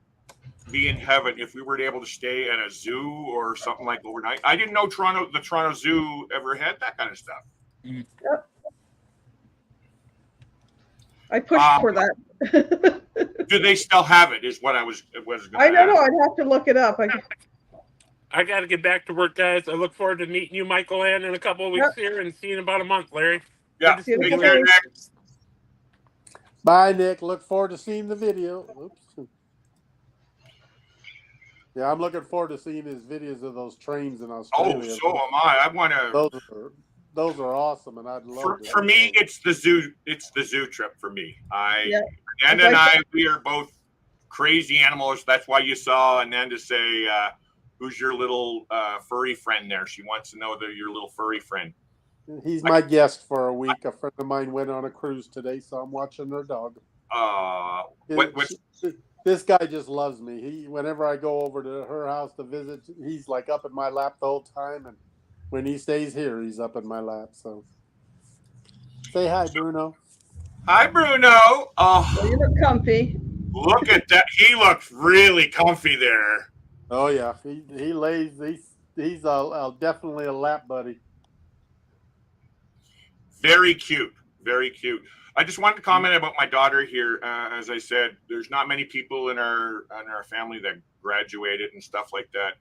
be in heaven if we were able to stay at a zoo or something like overnight. I didn't know the Toronto Zoo ever had that kind of stuff. Yep. I pushed for that. Do they still have it? Is what I was going to I don't know. I'd have to look it up. I got to get back to work, guys. I look forward to meeting you, Michael Ann, in a couple of weeks here, and see you in about a month, Larry. Yeah. Take care, Nick. Bye, Nick. Look forward to seeing the video. Oops. Yeah, I'm looking forward to seeing his videos of those trains in Australia. Oh, so am I. I want to. Those are awesome, and I'd love for me. It's the zoo. It's the zoo trip for me. Ananda and we are both crazy animals. That's why you saw Ananda say, "Who's your little furry friend?" There, she wants to know that your little furry friend. He's my guest for a week. A friend of mine went on a cruise today, so I'm watching their dog. This guy just loves me. Whenever I go over to her house to visit, he's like up in my lap the whole time, and when he stays here, he's up in my lap. So say hi, Bruno. Hi, Bruno. Oh, you look comfy. Look at that. He looks really comfy there. Oh yeah, he lays. He's definitely a lap buddy. Very cute. Very cute. I just wanted to comment about my daughter here. As I said, there's not many people in our family that graduated and stuff like that.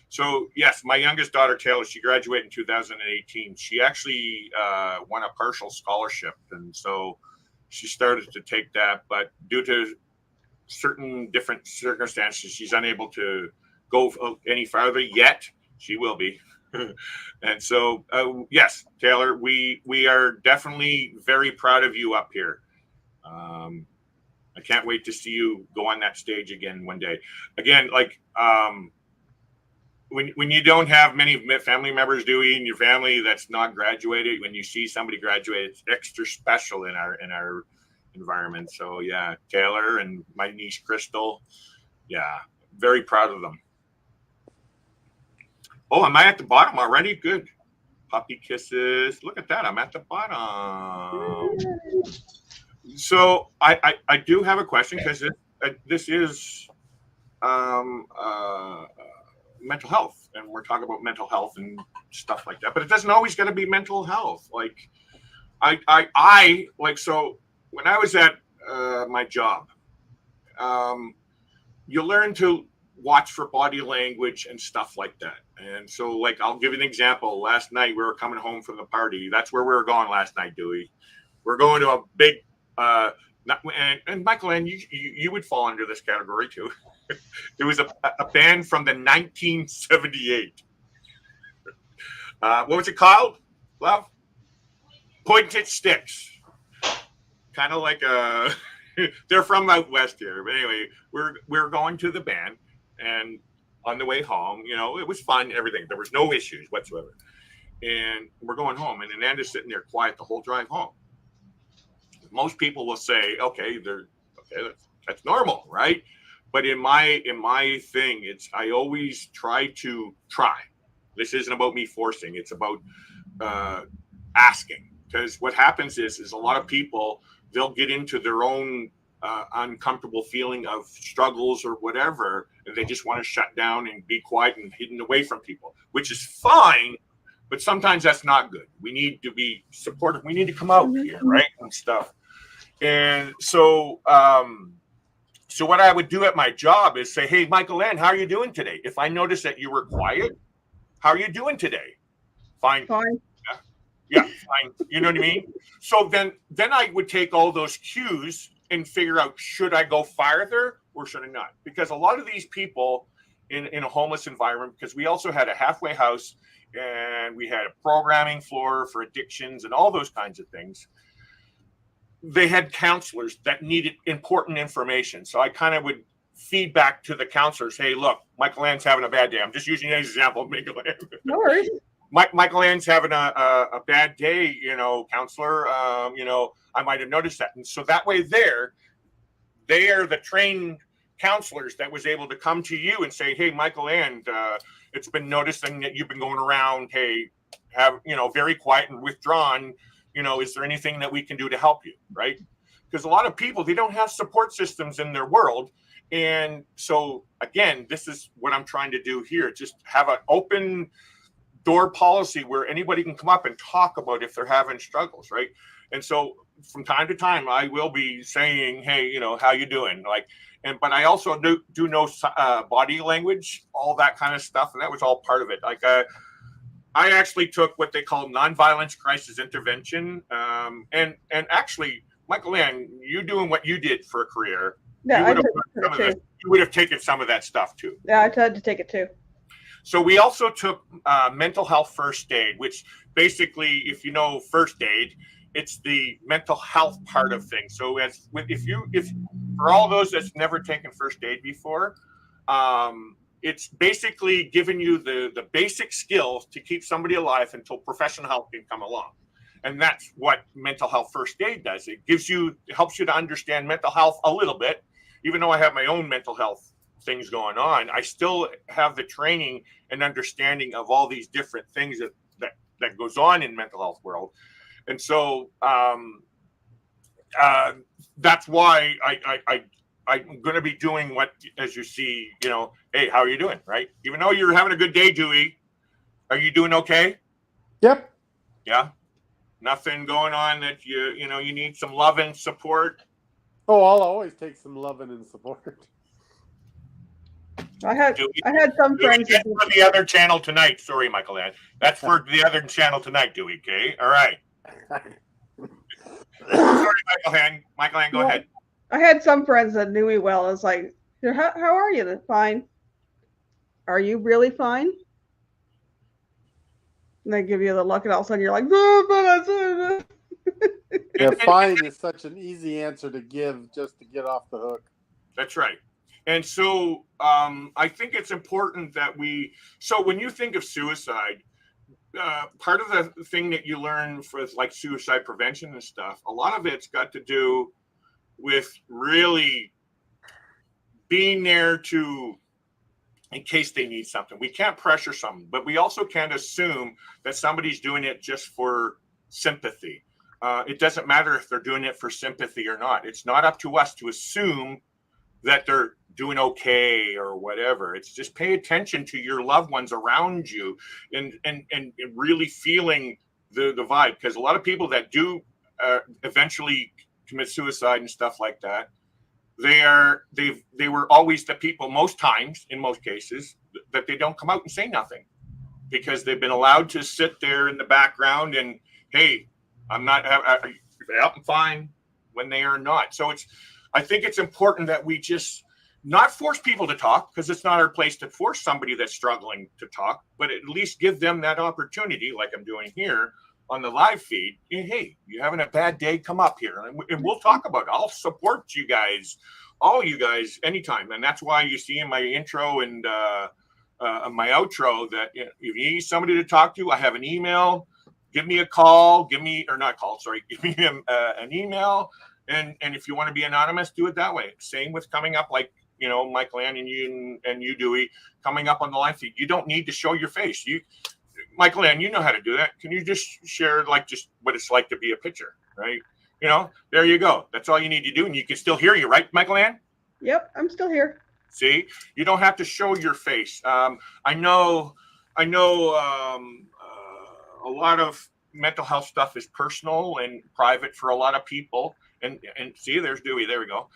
So yes, my youngest daughter, Taylor, she graduated in 2018. She actually won a partial scholarship. And so she started to take that, but due to certain different circumstances, she's unable to go any farther yet. She will be. And so, yes, Taylor, we are definitely very proud of you up here. I can't wait to see you go on that stage again one day. Again, like when you don't have many family members in your family that's not graduated, when you see somebody graduate, it's extra special in our environment. So yeah, Taylor and my niece Crystal, yeah, very proud of them. Oh, am I at the bottom already? Good. Puppy kisses. Look at that. I'm at the bottom. So I do have a question, because this is mental health, and we're talking about mental health and stuff like that. But it doesn't always got to be mental health. Like I like, so when I was at my job, you learn to watch for body language and stuff like that. And so, like, I'll give you an example. Last night we were coming home from the party. That's where we were going last night, Dewey. We're going to a big and Michael, and you would fall under this category too. It was a band from the 1978. What was it called? Love? Pointed Sticks. Kind of like a they're from out west here. But anyway, we're going to the band, and on the way home, you know, it was fun, everything. There was no issues whatsoever. And we're going home, and Ananda's sitting there quiet the whole drive home. Most people will say, okay, that's normal, right? But in my thing, I always try. This isn't about me forcing, it's about asking. Because what happens is a lot of people, they'll get into their own uncomfortable feeling of struggles or whatever, and they just want to shut down and be quiet and hidden away from people, which is fine, but sometimes that's not good. We need to be supportive. We need to come out here, right, and stuff. And so so what I would do at my job is say, hey, Michael Ann, how are you doing today? If I notice that you were quiet, how are you doing today? Fine. Yeah, fine. You know what I mean? So then I would take all those cues and figure out, should I go farther or should I not? Because a lot of these people in a homeless environment, because we also had a halfway house and we had a programming floor for addictions and all those kinds of things. They had counselors that needed important information. So I kind of would feed back to the counselors, hey, look, Michael Ann's having a bad day. I'm just using an example of Michael Ann. No worries. Michael Ann's having a bad day, you know, counselor. You know, I might have noticed that. And so that way they are the trained counselors that was able to come to you and say, hey, Michael Ann, it's been noticing that you've been going around, hey, very quiet and withdrawn. You know, is there anything that we can do to help you, right? Because a lot of people, they don't have support systems in their world. And so, again, this is what I'm trying to do here. Just have an open door policy where anybody can come up and talk about if they're having struggles, right? And so from time to time, I will be saying, hey, you know, how you doing? But I also do know body language, all that kind of stuff. And that was all part of it. I actually took what they call nonviolence crisis intervention. And actually, Michael Ann, you doing what you did for a career, Yeah, you would have taken some of that stuff too. Yeah, I had to take it too. So we also took mental health first aid, which basically, if you know first aid, it's the mental health part of things. So if for all those that's never taken first aid before, it's basically giving you the basic skills to keep somebody alive until professional help can come along. And that's what mental health first aid does. It helps you to understand mental health a little bit. Even though I have my own mental health things going on, I still have the training and understanding of all these different things that goes on in mental health world. And so that's why I'm going to be doing what, as you see, you know, hey, how are you doing? Right. Even though you're having a good day, Dewey, are you doing okay? Yep. Yeah. Nothing going on that you need some love and support? Oh, I'll always take some loving and support. I had some friends. That's for the other channel tonight. Sorry, Michael Ann. That's for the other channel tonight, Dewey. Okay. All right. Sorry, Michael Ann. Michael Ann, go ahead. I had some friends that knew me well. It's like, how are you? Fine. Are you really fine? And they give you the look, and all of a sudden you're like, no, but Yeah, fine is such an easy answer to give just to get off the hook. That's right. And so I think it's important that so when you think of suicide, part of the thing that you learn for like suicide prevention and stuff, a lot of it's got to do with really being there to in case they need something. We can't pressure someone, but we also can't assume that somebody's doing it just for sympathy. It doesn't matter if they're doing it for sympathy or not. It's not up to us to assume that they're doing okay or whatever. It's just pay attention to your loved ones around you and really feeling the vibe. Because a lot of people that do eventually commit suicide and stuff like that, they were always the people, most times, in most cases, that they don't come out and say nothing because they've been allowed to sit there in the background and, hey, I'm fine, when they are not. So I think it's important that we just not force people to talk, because it's not our place to force somebody that's struggling to talk, but at least give them that opportunity, like I'm doing here on the live feed. Hey, you having a bad day? Come up here and we'll talk about it. I'll support you guys, all you guys, anytime. And that's why you see in my intro and my outro that if you need somebody to talk to, I have an email. Give me a call. Give me an email. And if you want to be anonymous, do it that way. Same with coming up, like, Michael Ann and you, Dewey, coming up on the live feed. You don't need to show your face. Michael Ann, you know how to do that. Can you just share just what it's like to be a pitcher, right? There you go. That's all you need to do. And you can still hear you, right, Michael Ann? Yep, I'm still here. See, you don't have to show your face. I know a lot of mental health stuff is personal and private for a lot of people. And see, there's Dewey. There we go.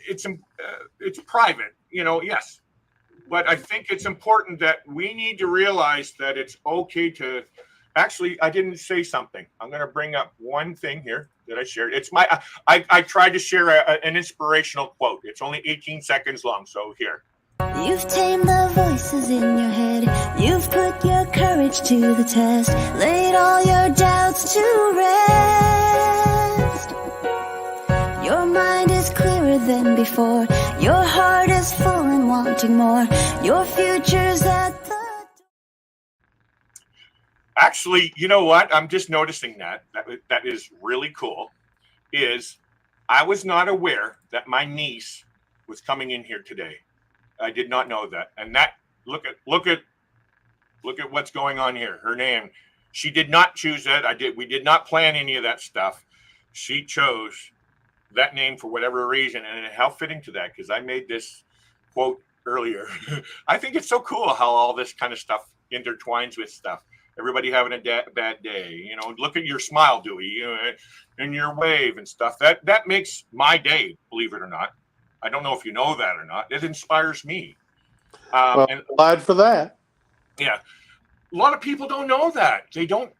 It's private, yes. But I think it's important that we need to realize that it's okay to actually, I didn't say something. I'm going to bring up one thing here that I shared. It's I tried to share an inspirational quote. It's only 18 seconds long. So here. You've tamed the voices in your head. You've put your courage to the test. Laid all your doubts to rest. Your mind is clearer than before. Your heart is full and wanting more. Your future's at the door. Actually, you know what? I'm just noticing that is really cool. I was not aware that my niece was coming in here today. I did not know that. And that look at what's going on here. Her name. She did not choose that. We did not plan any of that stuff. She chose that name for whatever reason, and how fitting to that, because I made this quote earlier. I think it's so cool how all this kind of stuff intertwines with stuff. Everybody having a bad day, look at your smile, Dewey, and your wave and stuff. That makes my day, believe it or not. I don't know if you know that or not. It inspires me. And glad for that. Yeah. A lot of people don't know that. They don't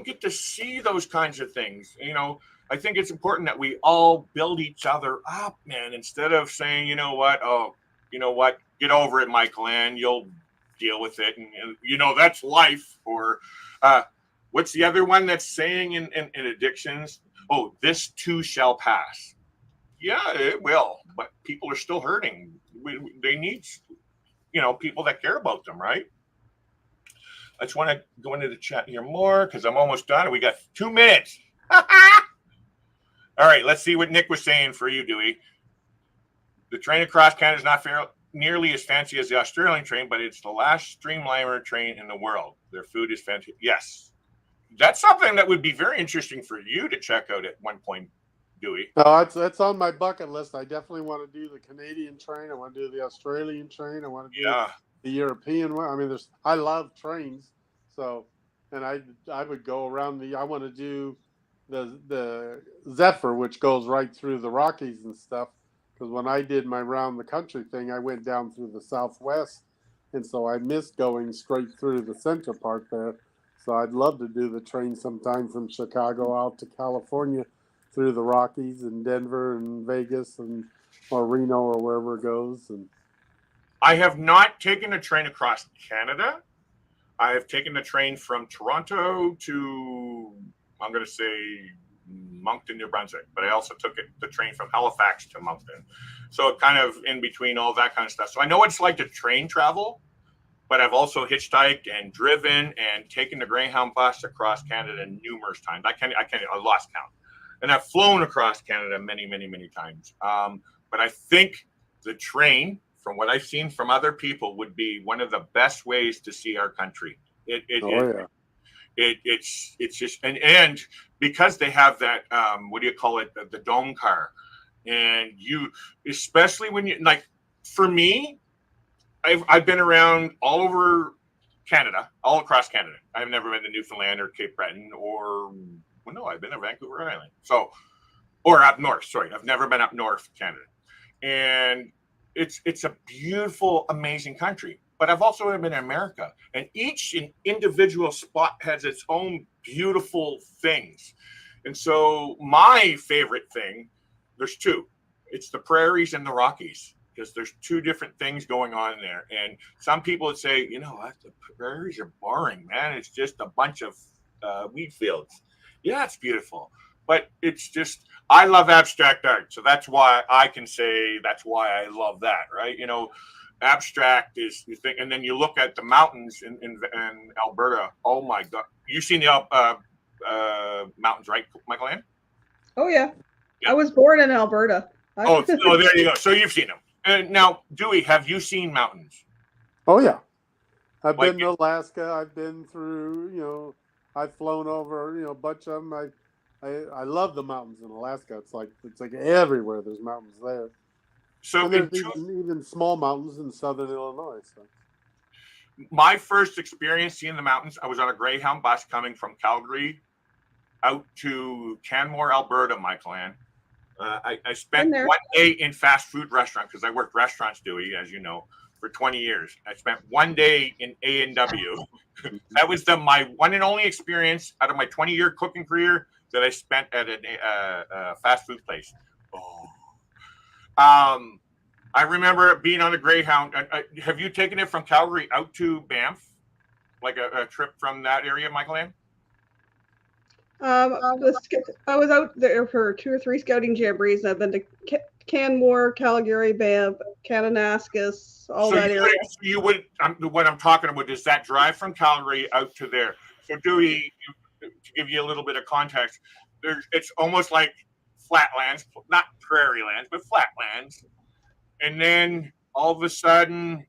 get to see those kinds of things. I think it's important that we all build each other up, man, instead of saying, get over it, Michael Ann, you'll deal with it. And that's life. Or what's the other one that's saying in addictions? Oh, this too shall pass. Yeah, it will, but people are still hurting. They need, people that care about them, right? I just want to go into the chat here more because I'm almost done. We got 2 minutes. All right, let's see what Nick was saying for you, Dewey. The train across Canada is not nearly as fancy as the Australian train, but it's the last streamliner train in the world. Their food is fancy. Yes, that's something that would be very interesting for you to check out at one point, Dewey. No, that's on my bucket list. I definitely want to do the Canadian train. I want to do the Australian train. I want to do the European one. I mean, I love trains, so, and I would go around I want to do the Zephyr, which goes right through the Rockies and stuff. Because when I did my round the country thing, I went down through the Southwest, and so I missed going straight through the center part there. So I'd love to do the train sometime from Chicago out to California, through the Rockies and Denver and Vegas or Reno or wherever it goes. And I have not taken a train across Canada. I have taken the train from Toronto to, I'm going to say, Moncton, New Brunswick, but I also took the train from Halifax to Moncton. So kind of in between all that kind of stuff. So I know what it's like to train travel, but I've also hitchhiked and driven and taken the Greyhound bus across Canada numerous times. I lost count. And I've flown across Canada many, many, many times. But I think the train from what I've seen from other people, would be one of the best ways to see our country. It's just and because they have that what do you call it, the dome car, and you, especially when you, like, for me, I've been around all over Canada, all across Canada. I've never been to Newfoundland or Cape Breton or, well, no, I've been to Vancouver Island. So, or up north. Sorry, I've never been up north Canada, and it's a beautiful, amazing country. But I've also been in America, and each individual spot has its own beautiful things. And so my favorite thing, there's two. It's the prairies and the Rockies, because there's two different things going on there. And some people would say, you know what, the prairies are boring, man. It's just a bunch of wheat fields. Yeah, it's beautiful, but it's just, I love abstract art. So that's why I can say that's why I love that, right? You know, abstract is, you think, and then you look at the mountains in Alberta. Oh my God. You've seen the mountains, right, Michael Ann? Oh, yeah. I was born in Alberta. Oh, there you go. So you've seen them. And now, Dewey, have you seen mountains? Oh, yeah. I've been to Alaska. I've been through, I've flown over, a bunch of them. I love the mountains in Alaska. It's like everywhere there's mountains there. So and there's even small mountains in southern Illinois. So. My first experience seeing the mountains, I was on a Greyhound bus coming from Calgary out to Canmore, Alberta, Michael Ann. I spent 1 day in fast food restaurant, because I worked restaurants, Dewey, as you know, for 20 years. I spent 1 day in A&W. That was my one and only experience out of my 20-year cooking career that I spent at a fast food place. I remember being on a Greyhound. Have you taken it from Calgary out to Banff, like a trip from that area, Michael Ann? I was out there for 2 or 3 scouting jamborees. I've been to Canmore, Calgary, Banff, Kananaskis, all that area. What I'm talking about is that drive from Calgary out to there. So, Dewey, to give you a little bit of context, it's almost like flatlands, not prairie lands, but flatlands. And then all of a sudden,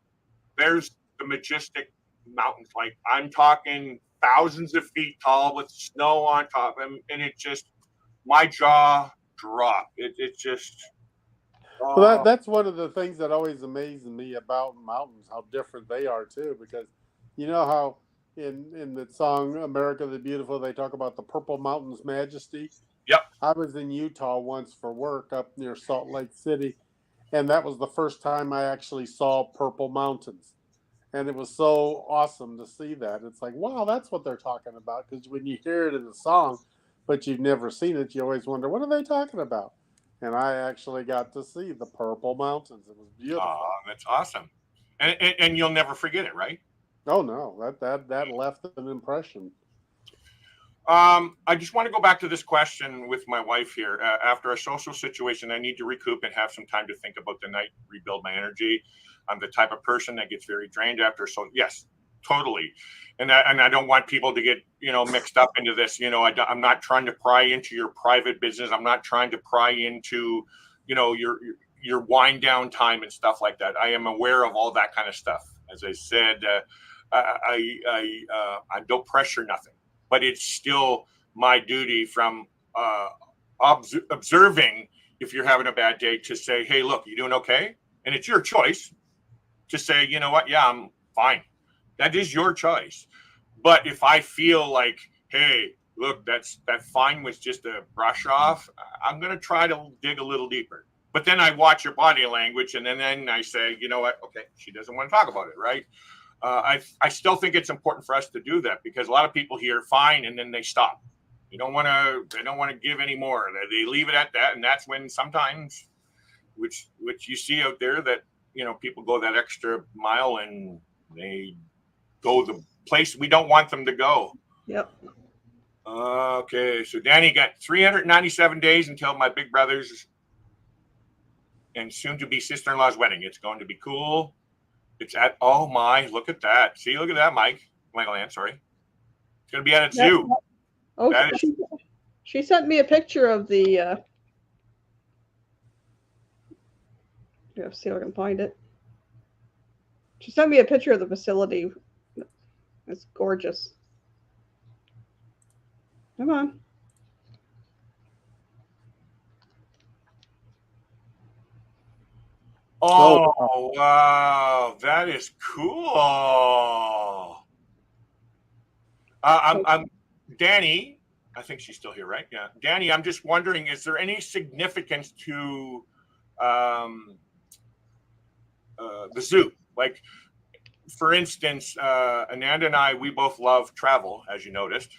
there's the majestic mountains. Like, I'm talking thousands of feet tall with snow on top of them. And it just, my jaw dropped. It just. Well, that's one of the things that always amazes me about mountains, how different they are, too. Because you know how in the song America the Beautiful, they talk about the Purple Mountains majesty? Yep. I was in Utah once for work up near Salt Lake City. And that was the first time I actually saw Purple Mountains. And it was so awesome to see that. It's like, wow, that's what they're talking about. Because when you hear it in the song, but you've never seen it, you always wonder, what are they talking about? And I actually got to see the Purple Mountains. It was beautiful. Oh, that's awesome. And you'll never forget it, right? Oh, no. That left an impression. I just want to go back to this question with my wife here. After a social situation, I need to recoup and have some time to think about the night, rebuild my energy. I'm the type of person that gets very drained after. So yes, totally. And I don't want people to get, mixed up into this. I'm not trying to pry into your private business. I'm not trying to pry into, your wind down time and stuff like that. I am aware of all that kind of stuff. As I said, I don't pressure nothing. But it's still my duty from observing if you're having a bad day to say, hey, look, you doing okay? And it's your choice to say, you know what? Yeah, I'm fine. That is your choice. But if I feel like, hey, look, that fine was just a brush off, I'm going to try to dig a little deeper. But then I watch your body language, and then I say, you know what? Okay, she doesn't want to talk about it, right? I still think it's important for us to do that, because a lot of people hear fine and then they stop. They don't want to give any more. They leave it at that, and that's when sometimes, which you see out there, that people go that extra mile and they go the place we don't want them to go. Yep. Okay, so Danny got 397 days until my big brother's and soon to be sister-in-law's wedding. It's going to be cool. It's at, oh my, look at that. See, look at that, Michael Ann, sorry. It's going to be at a zoo. Oh, she sent me a picture of the, see if I can find it. She sent me a picture of the facility. It's gorgeous. Come on. Oh, wow. That is cool. I'm Danny. I think she's still here, right? Yeah. Danny, I'm just wondering, is there any significance to the zoo? Like, for instance, Ananda and I, we both love travel, as you noticed.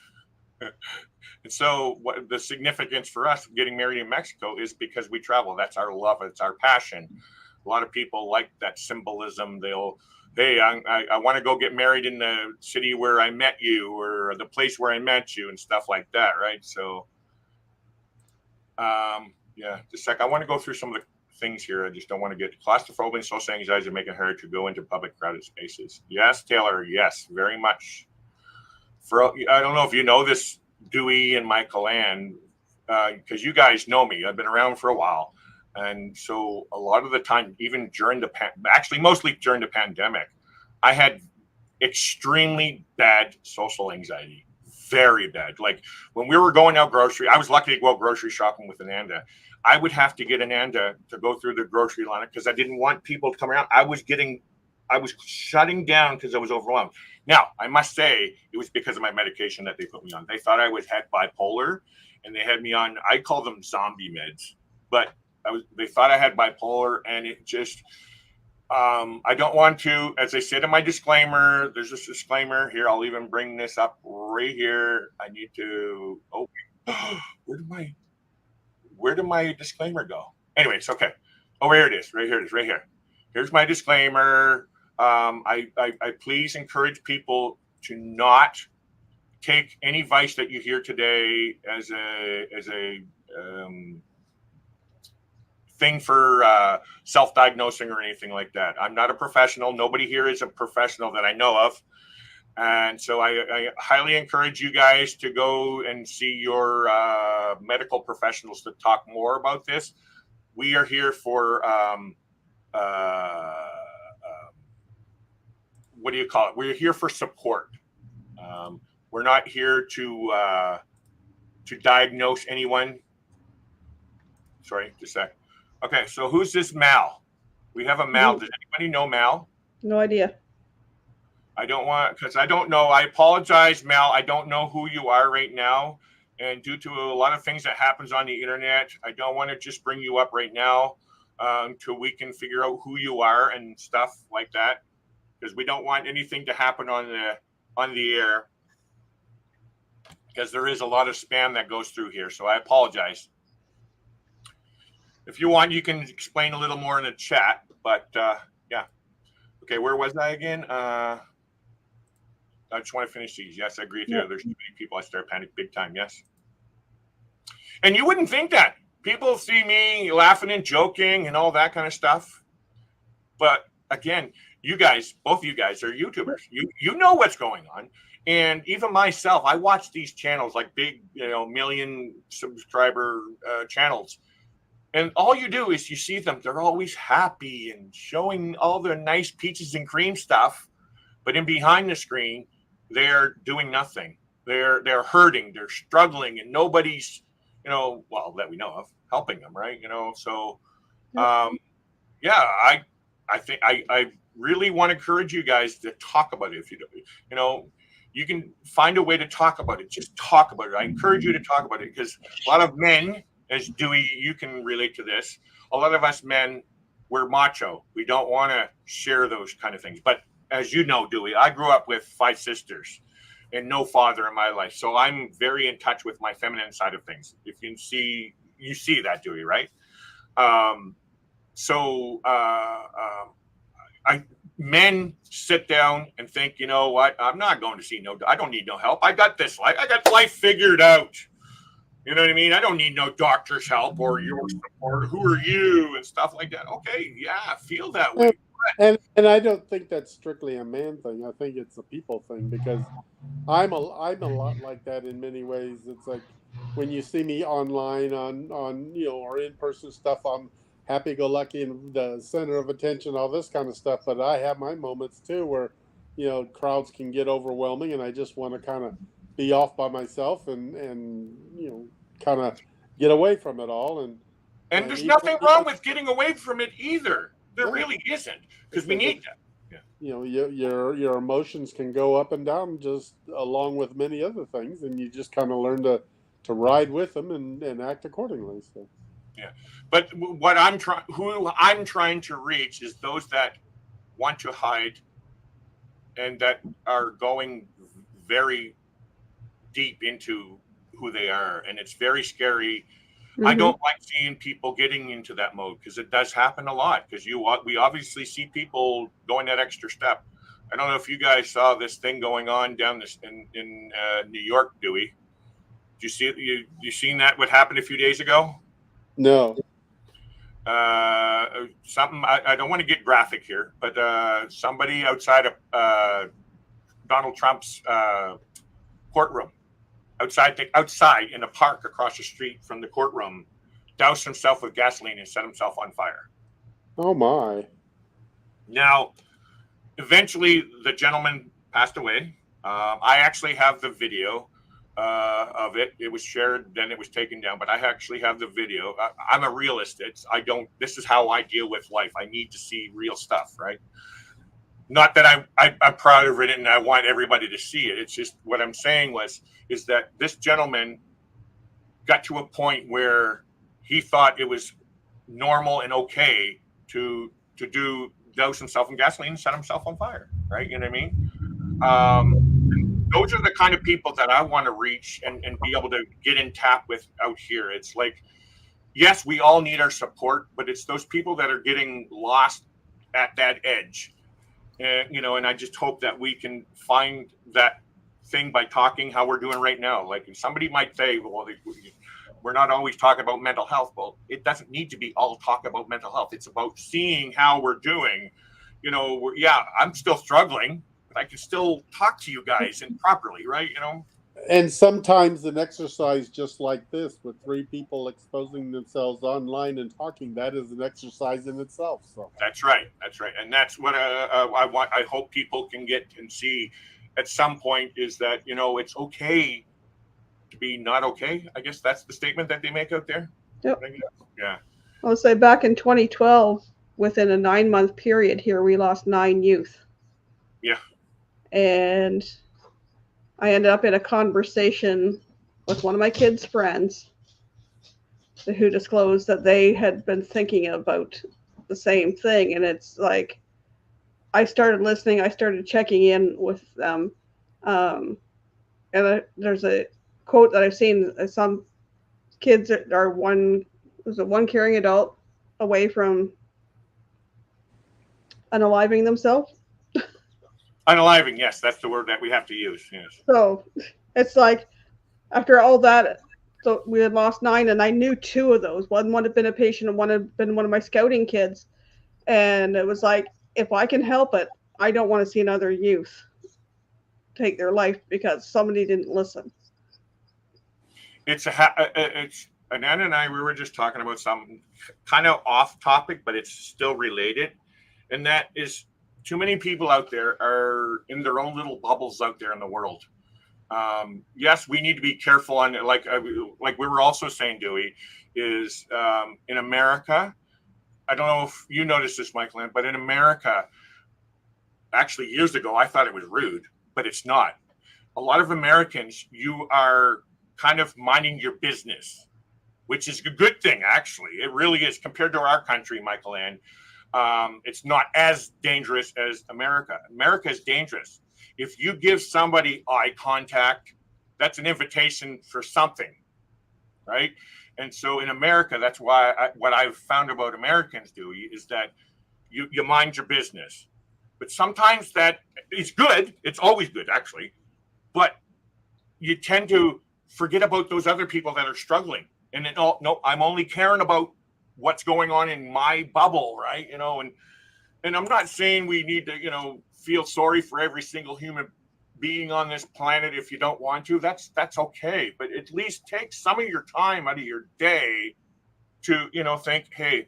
And so what the significance for us getting married in Mexico is because we travel. That's our love. It's our passion. A lot of people like that symbolism. They'll, hey, I want to go get married in the city where I met you or the place where I met you and stuff like that, right? So, yeah, just a sec. I want to go through some of the things here. I just don't want to get claustrophobia and social anxiety are making it hard to go into public crowded spaces. Yes, Taylor. Yes, very much. I don't know if you know this, Dewey and Michael Ann, because you guys know me. I've been around for a while. And so a lot of the time, even during actually mostly during the pandemic, I had extremely bad social anxiety, very bad. Like when we were going out grocery, I was lucky to go out grocery shopping with Ananda. I would have to get Ananda to go through the grocery line because I didn't want people to come around. I was shutting down because I was overwhelmed. Now, I must say it was because of my medication that they put me on. They thought I had bipolar and they had me on, I call them zombie meds, but they thought I had bipolar and it just, I don't want to, as I said in my disclaimer, there's this disclaimer here. I'll even bring this up right here. I need to, where did my disclaimer go? Anyways, okay. Oh, here it is, right here. Here's my disclaimer. I please encourage people to not take any advice that you hear today as a thing for self-diagnosing or anything like that. I'm not a professional. Nobody here is a professional that I know of. And so I highly encourage you guys to go and see your medical professionals to talk more about this. We are here for what do you call it? We're here for support. We're not here to diagnose anyone. Sorry, just a sec. Okay, so who's this Mal? We have a Mal. Does anybody know Mal? No idea. I don't want, because I don't know. I apologize, Mal. I don't know who you are right now. And due to a lot of things that happens on the internet, I don't want to just bring you up right now until we can figure out who you are and stuff like that. Because we don't want anything to happen on the air. Because there is a lot of spam that goes through here. So I apologize. If you want, you can explain a little more in the chat. But yeah. Okay, where was I again? I just want to finish these. Yes, I agree with you. There's too many people. I start panic big time. Yes. And you wouldn't think that. People see me laughing and joking and all that kind of stuff. But again, you guys, both of you guys are YouTubers. You know what's going on. And even myself, I watch these channels like big, million subscriber channels. And all you do is you see them. They're always happy and showing all their nice peaches and cream stuff. But in behind the screen, they're doing nothing. They're hurting. They're struggling. And nobody's, well, that we know of, helping them, right? So, yeah, I think I really want to encourage you guys to talk about it. If you do, you can find a way to talk about it. Just talk about it. I encourage you to talk about it because a lot of men, as Dewey, you can relate to this. A lot of us men, we're macho. We don't want to share those kind of things. But as you know, Dewey, I grew up with 5 sisters and no father in my life. So I'm very in touch with my feminine side of things. If you see that, Dewey, right? Men sit down and think, you know what? I'm not going to see I don't need no help. I got this life. I got life figured out. You know what I mean? I don't need no doctor's help or your support. Who are you and stuff like that. Okay, yeah, feel that way. And I don't think that's strictly a man thing. I think it's a people thing because I'm a lot like that in many ways. It's like when you see me online on or in person stuff, happy-go-lucky and the center of attention, all this kind of stuff. But I have my moments too where, crowds can get overwhelming, and I just want to kind of be off by myself and kind of get away from it all. And And there's even nothing wrong with getting away from it either. There no, really isn't, because we need that. your emotions can go up and down just along with many other things, and you just kind of learn to ride with them and act accordingly. So Yeah, but what who I'm trying to reach is those that want to hide and that are going very deep into who they are, and it's very scary. I don't like seeing people getting into that mode, because it does happen a lot. Because we obviously see people going that extra step. I don't know if you guys saw this thing going on down this in New York, Dewey. Did you see it? You seen that? What happened a few days ago? no, Something. I don't want to get graphic here, but somebody outside of Donald Trump's courtroom, outside in a park across the street from the courtroom, doused himself with gasoline and set himself on fire. oh my, Now, eventually, the gentleman passed away. I actually have the video of it. It was shared, then it was taken down, but I actually have the video. I'm a realist. This is how I deal with life. I need to see real stuff, right? Not that I'm proud of it and I want everybody to see it. It's just what I'm saying is that this gentleman got to a point where he thought it was normal and okay to douse himself in gasoline and set himself on fire, right? You know what I mean? Those are the kind of people that I want to reach and be able to get in tap with out here. It's like, yes, we all need our support, but it's those people that are getting lost at that edge. And I just hope that we can find that thing by talking how we're doing right now. Like, somebody might say, well, we're not always talking about mental health. Well, it doesn't need to be all talk about mental health. It's about seeing how we're doing. I'm still struggling, but I can still talk to you guys and properly, right? And sometimes an exercise just like this, with three people exposing themselves online and talking, that is an exercise in itself. So That's right, and that's what I want. I hope people can get and see at some point, is that it's okay to be not okay. I guess that's the statement that they make out there. Yep. Yeah. I'll say back in 2012, within a 9-month period here, we lost 9 youth. Yeah. And I ended up in a conversation with one of my kids' friends who disclosed that they had been thinking about the same thing. And it's like, I started listening, I started checking in with them. There's a quote that I've seen: some kids are one caring adult away from unaliving themselves. Unaliving, yes, that's the word that we have to use. Yes. So it's like, after all that, so we had lost 9, and I knew 2 of those. One had been a patient, and one had been one of my scouting kids. And it was like, if I can help it, I don't want to see another youth take their life because somebody didn't listen. It's Ananda and I, we were just talking about something kind of off topic, but it's still related. And that is, too many people out there are in their own little bubbles out there in the world. Yes, we need to be careful on, like we were also saying, Dewey, is in America, I don't know if you noticed this, Michael, but in America, actually years ago, I thought it was rude, but it's not. A lot of Americans, you are kind of minding your business, which is a good thing, actually. It really is, compared to our country, Michael Ann. It's not as dangerous as America. America is dangerous. If you give somebody eye contact, that's an invitation for something, right? And so in America, that's why what I've found about Americans, Dewey, is that you mind your business. But sometimes that is good. It's always good, actually. But you tend to forget about those other people that are struggling. And then, no, I'm only caring about what's going on in my bubble, right? And I'm not saying we need to, feel sorry for every single human being on this planet if you don't want to. That's okay. But at least take some of your time out of your day to, think, hey,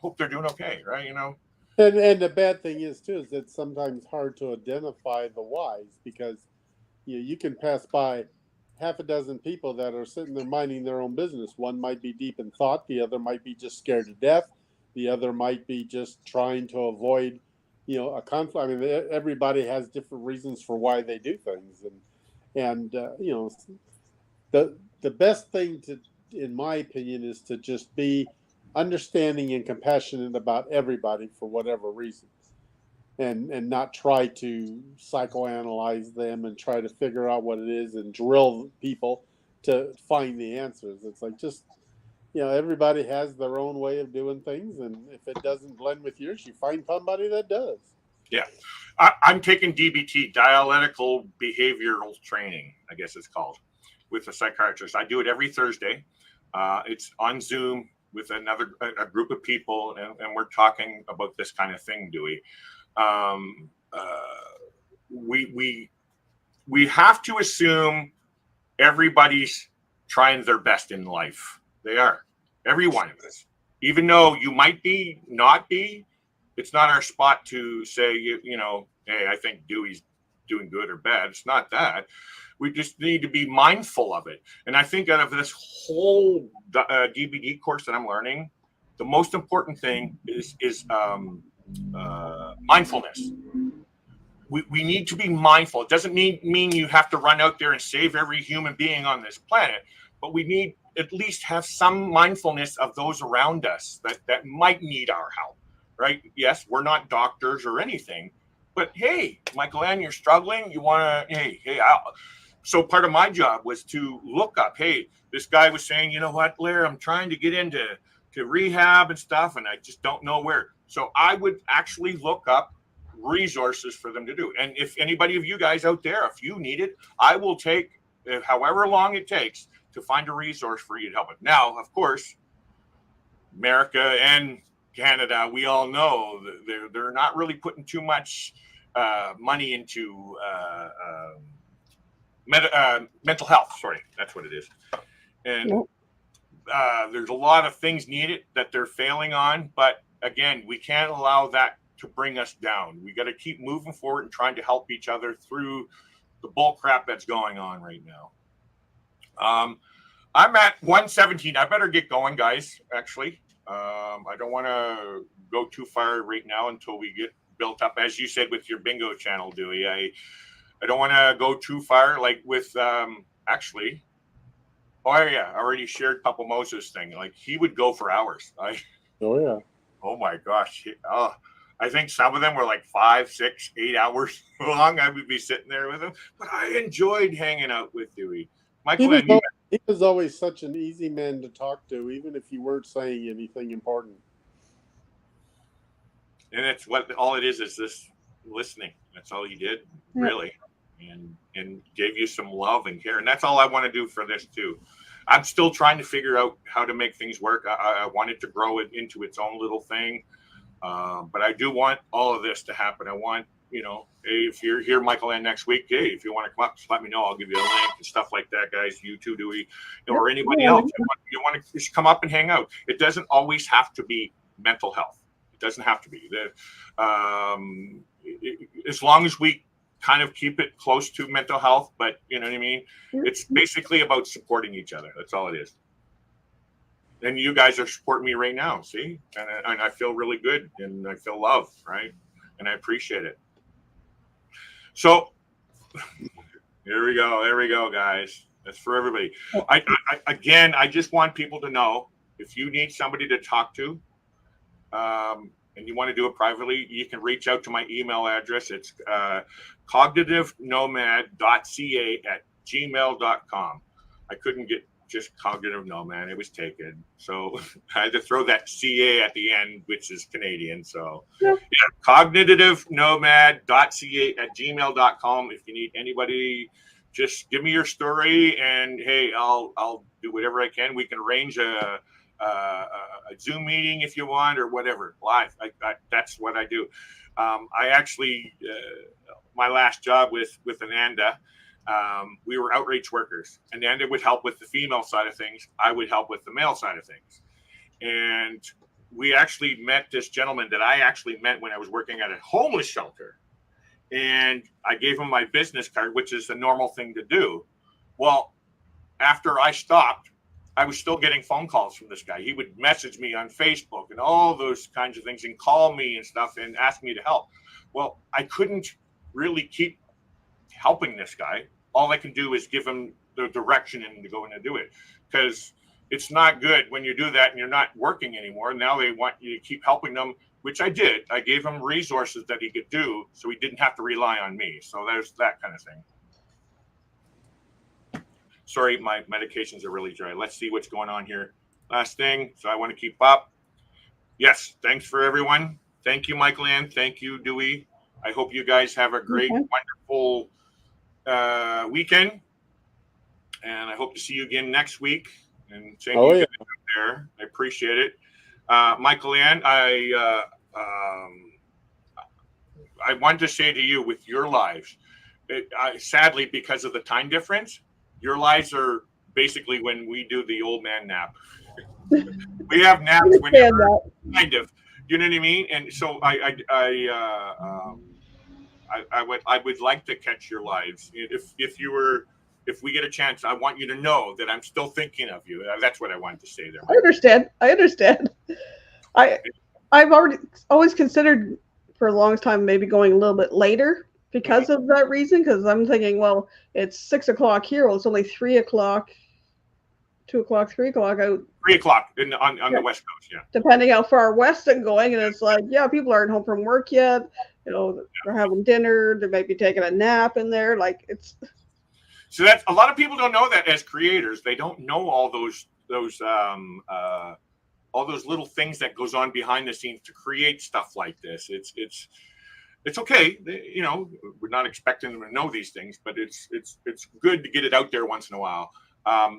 hope they're doing okay, right? And the bad thing is too is it's sometimes hard to identify the whys, because you can pass by half a dozen people that are sitting there minding their own business. One might be deep in thought, the other might be just scared to death, the other might be just trying to avoid a conflict. I mean, everybody has different reasons for why they do things, and the best thing to, in my opinion, is to just be understanding and compassionate about everybody for whatever reason, and not try to psychoanalyze them and try to figure out what it is and drill people to find the answers. It's like, just everybody has their own way of doing things, and if it doesn't blend with yours, you find somebody that does. Yeah. I'm taking DBT, dialectical behavioral training, I guess it's called, with a psychiatrist. I do it every Thursday. It's on Zoom with a group of people, and we're talking about this kind of thing, Dewey. We have to assume everybody's trying their best in life. They are, every one of us. Even though you might not be, it's not our spot to say, hey, I think Dewey's doing good or bad. It's not that. We just need to be mindful of it. And I think out of this whole DBD course that I'm learning, the most important thing is mindfulness. We need to be mindful. It doesn't mean you have to run out there and save every human being on this planet, but we need at least have some mindfulness of those around us that might need our help, right? Yes, we're not doctors or anything, but hey, Michael Ann, you're struggling. You want to, hey, so part of my job was to look up, hey, this guy was saying, you know what, Larry, I'm trying to get into rehab and stuff, and I just don't know where. So I would actually look up resources for them to do. And if anybody of you guys out there, if you need it, I will take however long it takes to find a resource for you to help it. Now, of course, America and Canada, we all know they're not really putting too much money into mental health. Sorry, that's what it is. And there's a lot of things needed that they're failing on. But again, we can't allow that to bring us down. We got to keep moving forward and trying to help each other through the bull crap that's going on right now. I'm at 117. I better get going, guys, actually. I don't want to go too far right now until we get built up, as you said, with your bingo channel, Dewey. I don't want to go too far, like with actually. Oh yeah, I already shared Papa Moses thing. Like, he would go for hours. Oh yeah. Oh my gosh. I think some of them were like 5, 6, 8 hours long. I would be sitting there with him, but I enjoyed hanging out with Dewey. Michael, he was always such an easy man to talk to, even if you weren't saying anything important. And it's all it is this listening. That's all he did, really, and gave you some love and care. And that's all I want to do for this too. I'm still trying to figure out how to make things work. I wanted to grow it into its own little thing. But I do want all of this to happen. I want, hey, if you're here, Michael, and next week, hey, if you want to come up, just let me know. I'll give you a link and stuff like that, guys. You too, Dewey, or anybody else. You want to just come up and hang out. It doesn't always have to be mental health. It doesn't have to be. As long as we kind of keep it close to mental health, but you know what I mean? It's basically about supporting each other. That's all it is. And you guys are supporting me right now, see? And I feel really good, and I feel love, right? And I appreciate it. So there we go, guys. That's for everybody. I just want people to know, if you need somebody to talk to, and you want to do it privately, you can reach out to my email address. It's cognitivenomad.ca@gmail.com. I couldn't get just Cognitive Nomad. It was taken. So I had to throw that CA at the end, which is Canadian. So cognitivenomad.ca@gmail.com. If you need anybody, just give me your story, and hey, I'll do whatever I can. We can arrange a Zoom meeting if you want, or whatever, live. That's what I do. I actually, my last job with Ananda, we were outreach workers, and Ananda would help with the female side of things. I would help with the male side of things. And we actually met this gentleman that I actually met when I was working at a homeless shelter. And I gave him my business card, which is a normal thing to do. Well, after I stopped, I was still getting phone calls from this guy. He would message me on Facebook and all those kinds of things and call me and stuff and ask me to help. Well, I couldn't really keep helping this guy. All I can do is give him the direction and to go in and do it, because it's not good when you do that and you're not working anymore. Now they want you to keep helping them, which I did. I gave him resources that he could do so he didn't have to rely on me. So there's that kind of thing. Sorry, my medications are really dry. Let's see what's going on here. Last thing. So I want to keep up. Yes. Thanks for everyone. Thank you, Michael Ann. Thank you, Dewey. I hope you guys have a great, wonderful weekend. And I hope to see you again next week. And same to you guys up there. I appreciate it. Michael Ann, I want to say to you, with your lives, sadly, because of the time difference, your lives are basically when we do the old man nap. We have naps whenever, kind of. You know what I mean? And so I would like to catch your lives. If we get a chance, I want you to know that I'm still thinking of you. That's what I wanted to say there. I understand. I've always considered for the longest time maybe going a little bit later because of that reason. Because I'm thinking, well, it's 6 o'clock here. Well, it's only 3 o'clock, 2 o'clock, 3 o'clock. 3 o'clock on the West Coast, yeah. Depending how far west I'm going, and it's like, yeah, people aren't home from work yet. You know, they're having dinner. They might be taking a nap in there. Like it's. So that's a lot of people don't know that as creators. They don't know all those little things that goes on behind the scenes to create stuff like this. It's okay. You know, we're not expecting them to know these things, but it's good to get it out there once in a while.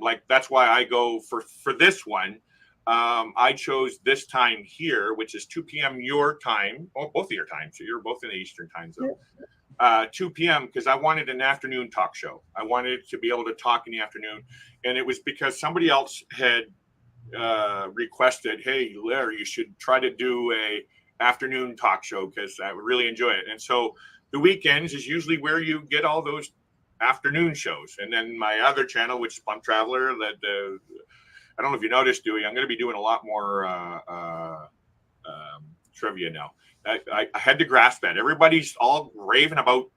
Like that's why I go for this one. I chose this time here, which is 2 p.m. your time, both of your times. So you're both in the Eastern time zone. 2 p.m. because I wanted an afternoon talk show. I wanted to be able to talk in the afternoon. And it was because somebody else had requested, hey, Larry, you should try to do a afternoon talk show because I would really enjoy it. And so the weekends is usually where you get all those afternoon shows. And then my other channel, which is Plum Traveler, that I don't know if you noticed, Dewey, I'm going to be doing a lot more trivia now. I had to grasp that. Everybody's all raving about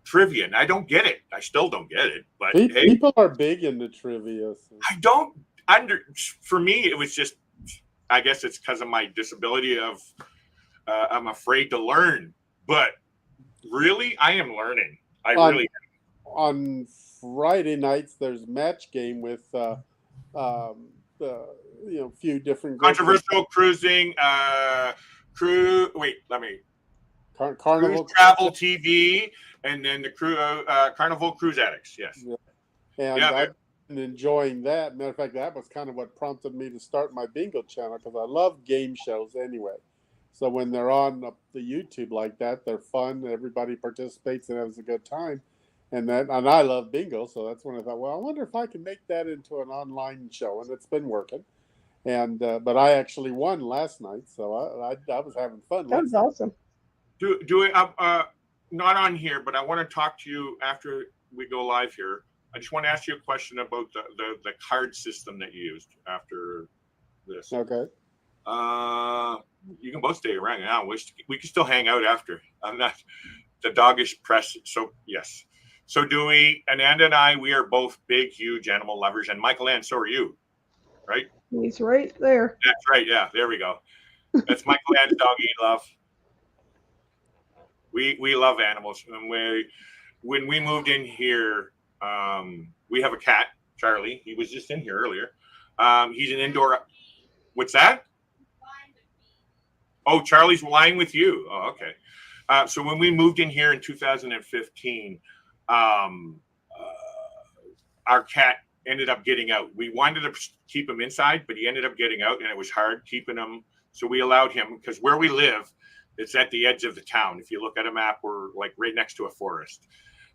trivia, and I don't get it. I still don't get it. But people are big into trivia. So. I don't for me, it was just, I guess it's because of my disability of I'm afraid to learn. But really, I am learning. I really am. On Friday nights, there's match game with few different controversial cruising. Carnival Cruise Travel TV, and then the Carnival Cruise Addicts. Yes. Yeah. And I've been enjoying that. Matter of fact, that was kind of what prompted me to start my bingo channel because I love game shows anyway. So when they're on the YouTube like that, they're fun. Everybody participates and has a good time. And I love bingo, so that's when I thought, well, I wonder if I can make that into an online show, and it's been working. And but I actually won last night, so I was having fun. That was awesome. Do it not on here, but I want to talk to you after we go live here. I just want to ask you a question about the card system that you used after this. Okay. You can both stay around now. We can still hang out after. I'm not the doggish press. So yes. So Dewey, Ananda and I, we are both big, huge animal lovers, and Michael Ann, so are you, right? He's right there. That's right. Yeah, there we go. That's Michael Ann's doggy love. We love animals, and when we moved in here, we have a cat, Charlie. He was just in here earlier. He's an indoor. What's that? Oh, Charlie's lying with you. Oh, okay. So when we moved in here in 2015, our cat ended up getting out. We wanted to keep him inside, but he ended up getting out, and it was hard keeping him. So we allowed him, because where we live, it's at the edge of the town. If you look at a map, we're like right next to a forest.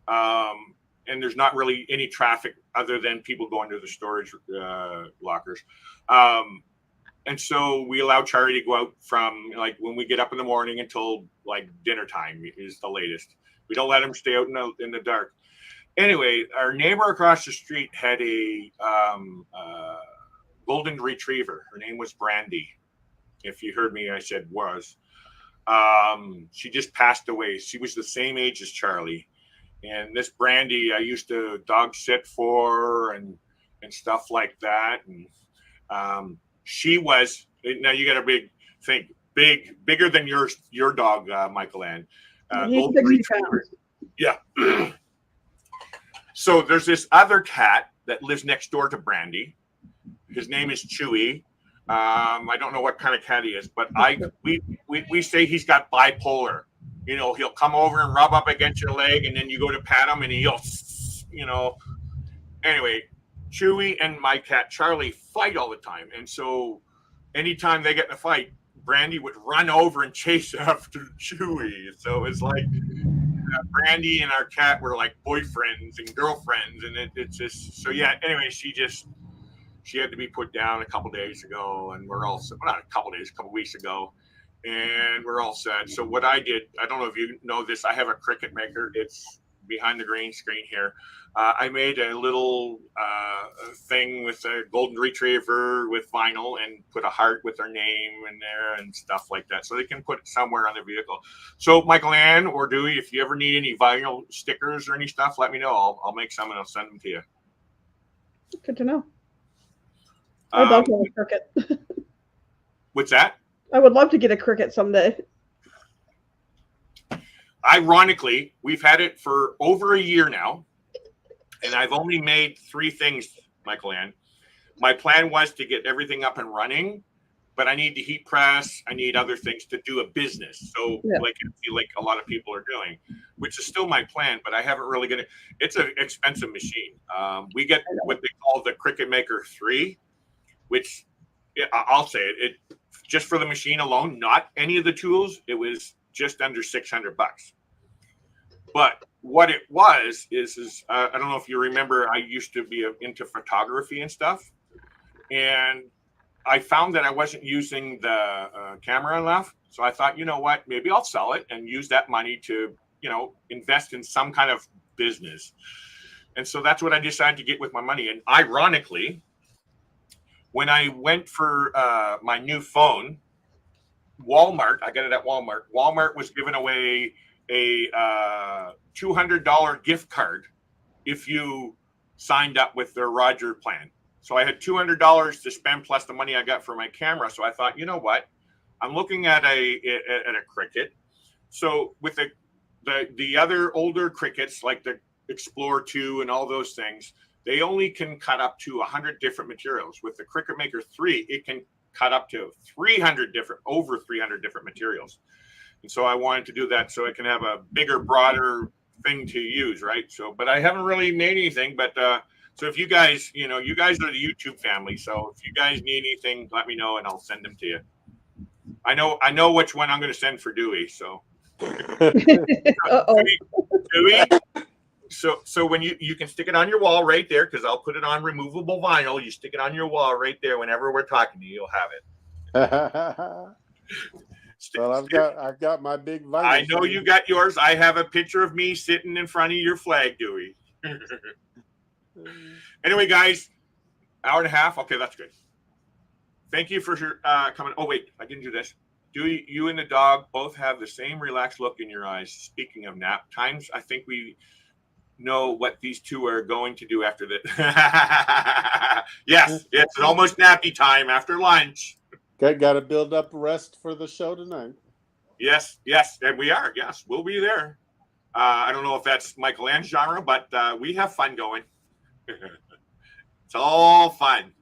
And there's not really any traffic other than people going to the storage lockers. And so we allow Charlie to go out from like when we get up in the morning until like dinner time is the latest. We don't let him stay out in the dark. Anyway, our neighbor across the street had a golden retriever. Her name was Brandy. If you heard me, I said was. She just passed away. She was the same age as Charlie. And this Brandy, I used to dog sit for and stuff like that. And she was, now you got to bigger than your dog, Michael Ann. He's Golden 60 retriever. pounds. Yeah. So there's this other cat that lives next door to Brandy. His name is Chewy. I don't know what kind of cat he is, but we say he's got bipolar. You know, he'll come over and rub up against your leg, and then you go to pat him, and he'll, you know. Anyway, Chewy and my cat Charlie fight all the time, and so anytime they get in a fight, Brandy would run over and chase after Chewy. So it's like Brandy and our cat were like boyfriends and girlfriends, and it's just so yeah. Anyway, she had to be put down a couple days ago, and we're all not a couple days, a couple weeks ago, and we're all set. So what I did, I don't know if you know this, I have a cricket maker. It's behind the green screen here. I made a little thing with a golden retriever with vinyl and put a heart with their name in there and stuff like that, so they can put it somewhere on their vehicle. So Michael Ann or Dewey, if you ever need any vinyl stickers or any stuff, let me know. I'll make some and I'll send them to you. Good to know. I'd love to get a cricket. What's that? I would love to get a cricket someday. Ironically, we've had it for over a year now, and I've only made 3 things, Michael Ann. My plan was to get everything up and running, but I need to heat press. I need other things to do a business. So like a lot of people are doing, which is still my plan, but I haven't really got it. It's an expensive machine. We get what they call the Cricket Maker 3, which I'll say it just for the machine alone, not any of the tools, it was just under $600. But what it was is I don't know if you remember, I used to be into photography and stuff, and I found that I wasn't using the camera enough. So I thought, you know what, maybe I'll sell it and use that money to, you know, invest in some kind of business. And so that's what I decided to get with my money. And ironically, when I went for my new phone, Walmart, I got it at Walmart. Walmart was giving away a $200 gift card if you signed up with their Roger plan. So I had $200 to spend plus the money I got for my camera. So I thought, you know what? I'm looking at a Cricket. So with the other older Crickets like the Explorer 2 and all those things, they only can cut up to 100 different materials. With the Cricket Maker 3, it can cut up to over 300 different materials. And so I wanted to do that so it can have a bigger, broader thing to use, right? So, but I haven't really made anything. But so if you guys, you know, you guys are the YouTube family. So if you guys need anything, let me know and I'll send them to you. I know which one I'm going to send for Dewey. So, Dewey. So when you can stick it on your wall right there, because I'll put it on removable vinyl. You stick it on your wall right there. Whenever we're talking to you, you'll have it. Well, I've got my big vinyl. I know you got yours. I have a picture of me sitting in front of your flag, Dewey. Anyway, guys, hour and a half. Okay, that's good. Thank you for coming. Oh wait, I didn't do this. Dewey, you and the dog both have the same relaxed look in your eyes. Speaking of nap times, I think we know what these two are going to do after that. Yes, it's almost nappy time after lunch. Got to build up rest for the show tonight. Yes, and we are. Yes, we'll be there. I don't know if that's Michael Ann's genre, but we have fun going. It's all fun.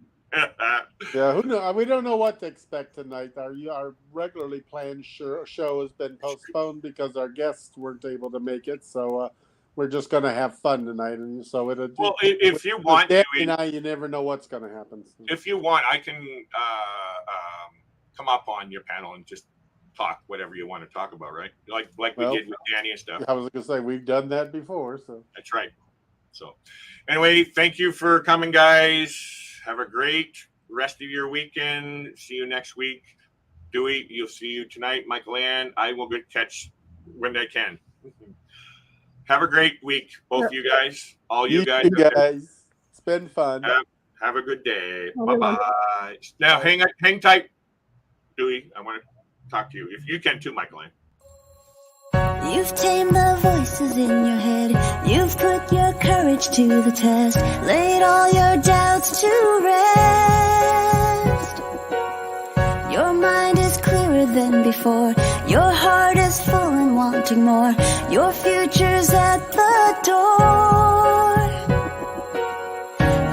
Yeah, who know? We don't know what to expect tonight. Our regularly planned show has been postponed because our guests weren't able to make it. So we're just going to have fun tonight. And so if you want, Danny and I, you never know what's going to happen. So. If you want, I can come up on your panel and just talk whatever you want to talk about, right? Like we did with Danny and stuff. I was going to say we've done that before, so that's right. So, anyway, thank you for coming, guys. Have a great rest of your weekend. See you next week. Dewey, you'll see you tonight. Michael Ann, I will get catch when they can. Have a great week, both you guys. All you guys. Too, guys. It's been fun. Have a good day. Have a good one. Bye-bye. Now, hang tight, Dewey. I want to talk to you. If you can too, Michael Ann. You've tamed the voices in your head. You've put your courage to the test. Laid all your doubts to rest. Your mind is clearer than before. Your heart is full and wanting more. Your future's at the door.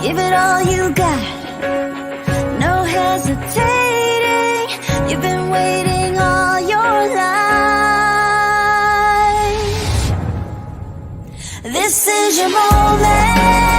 Give it all you got. No hesitating. You've been waiting all your life. This is your moment.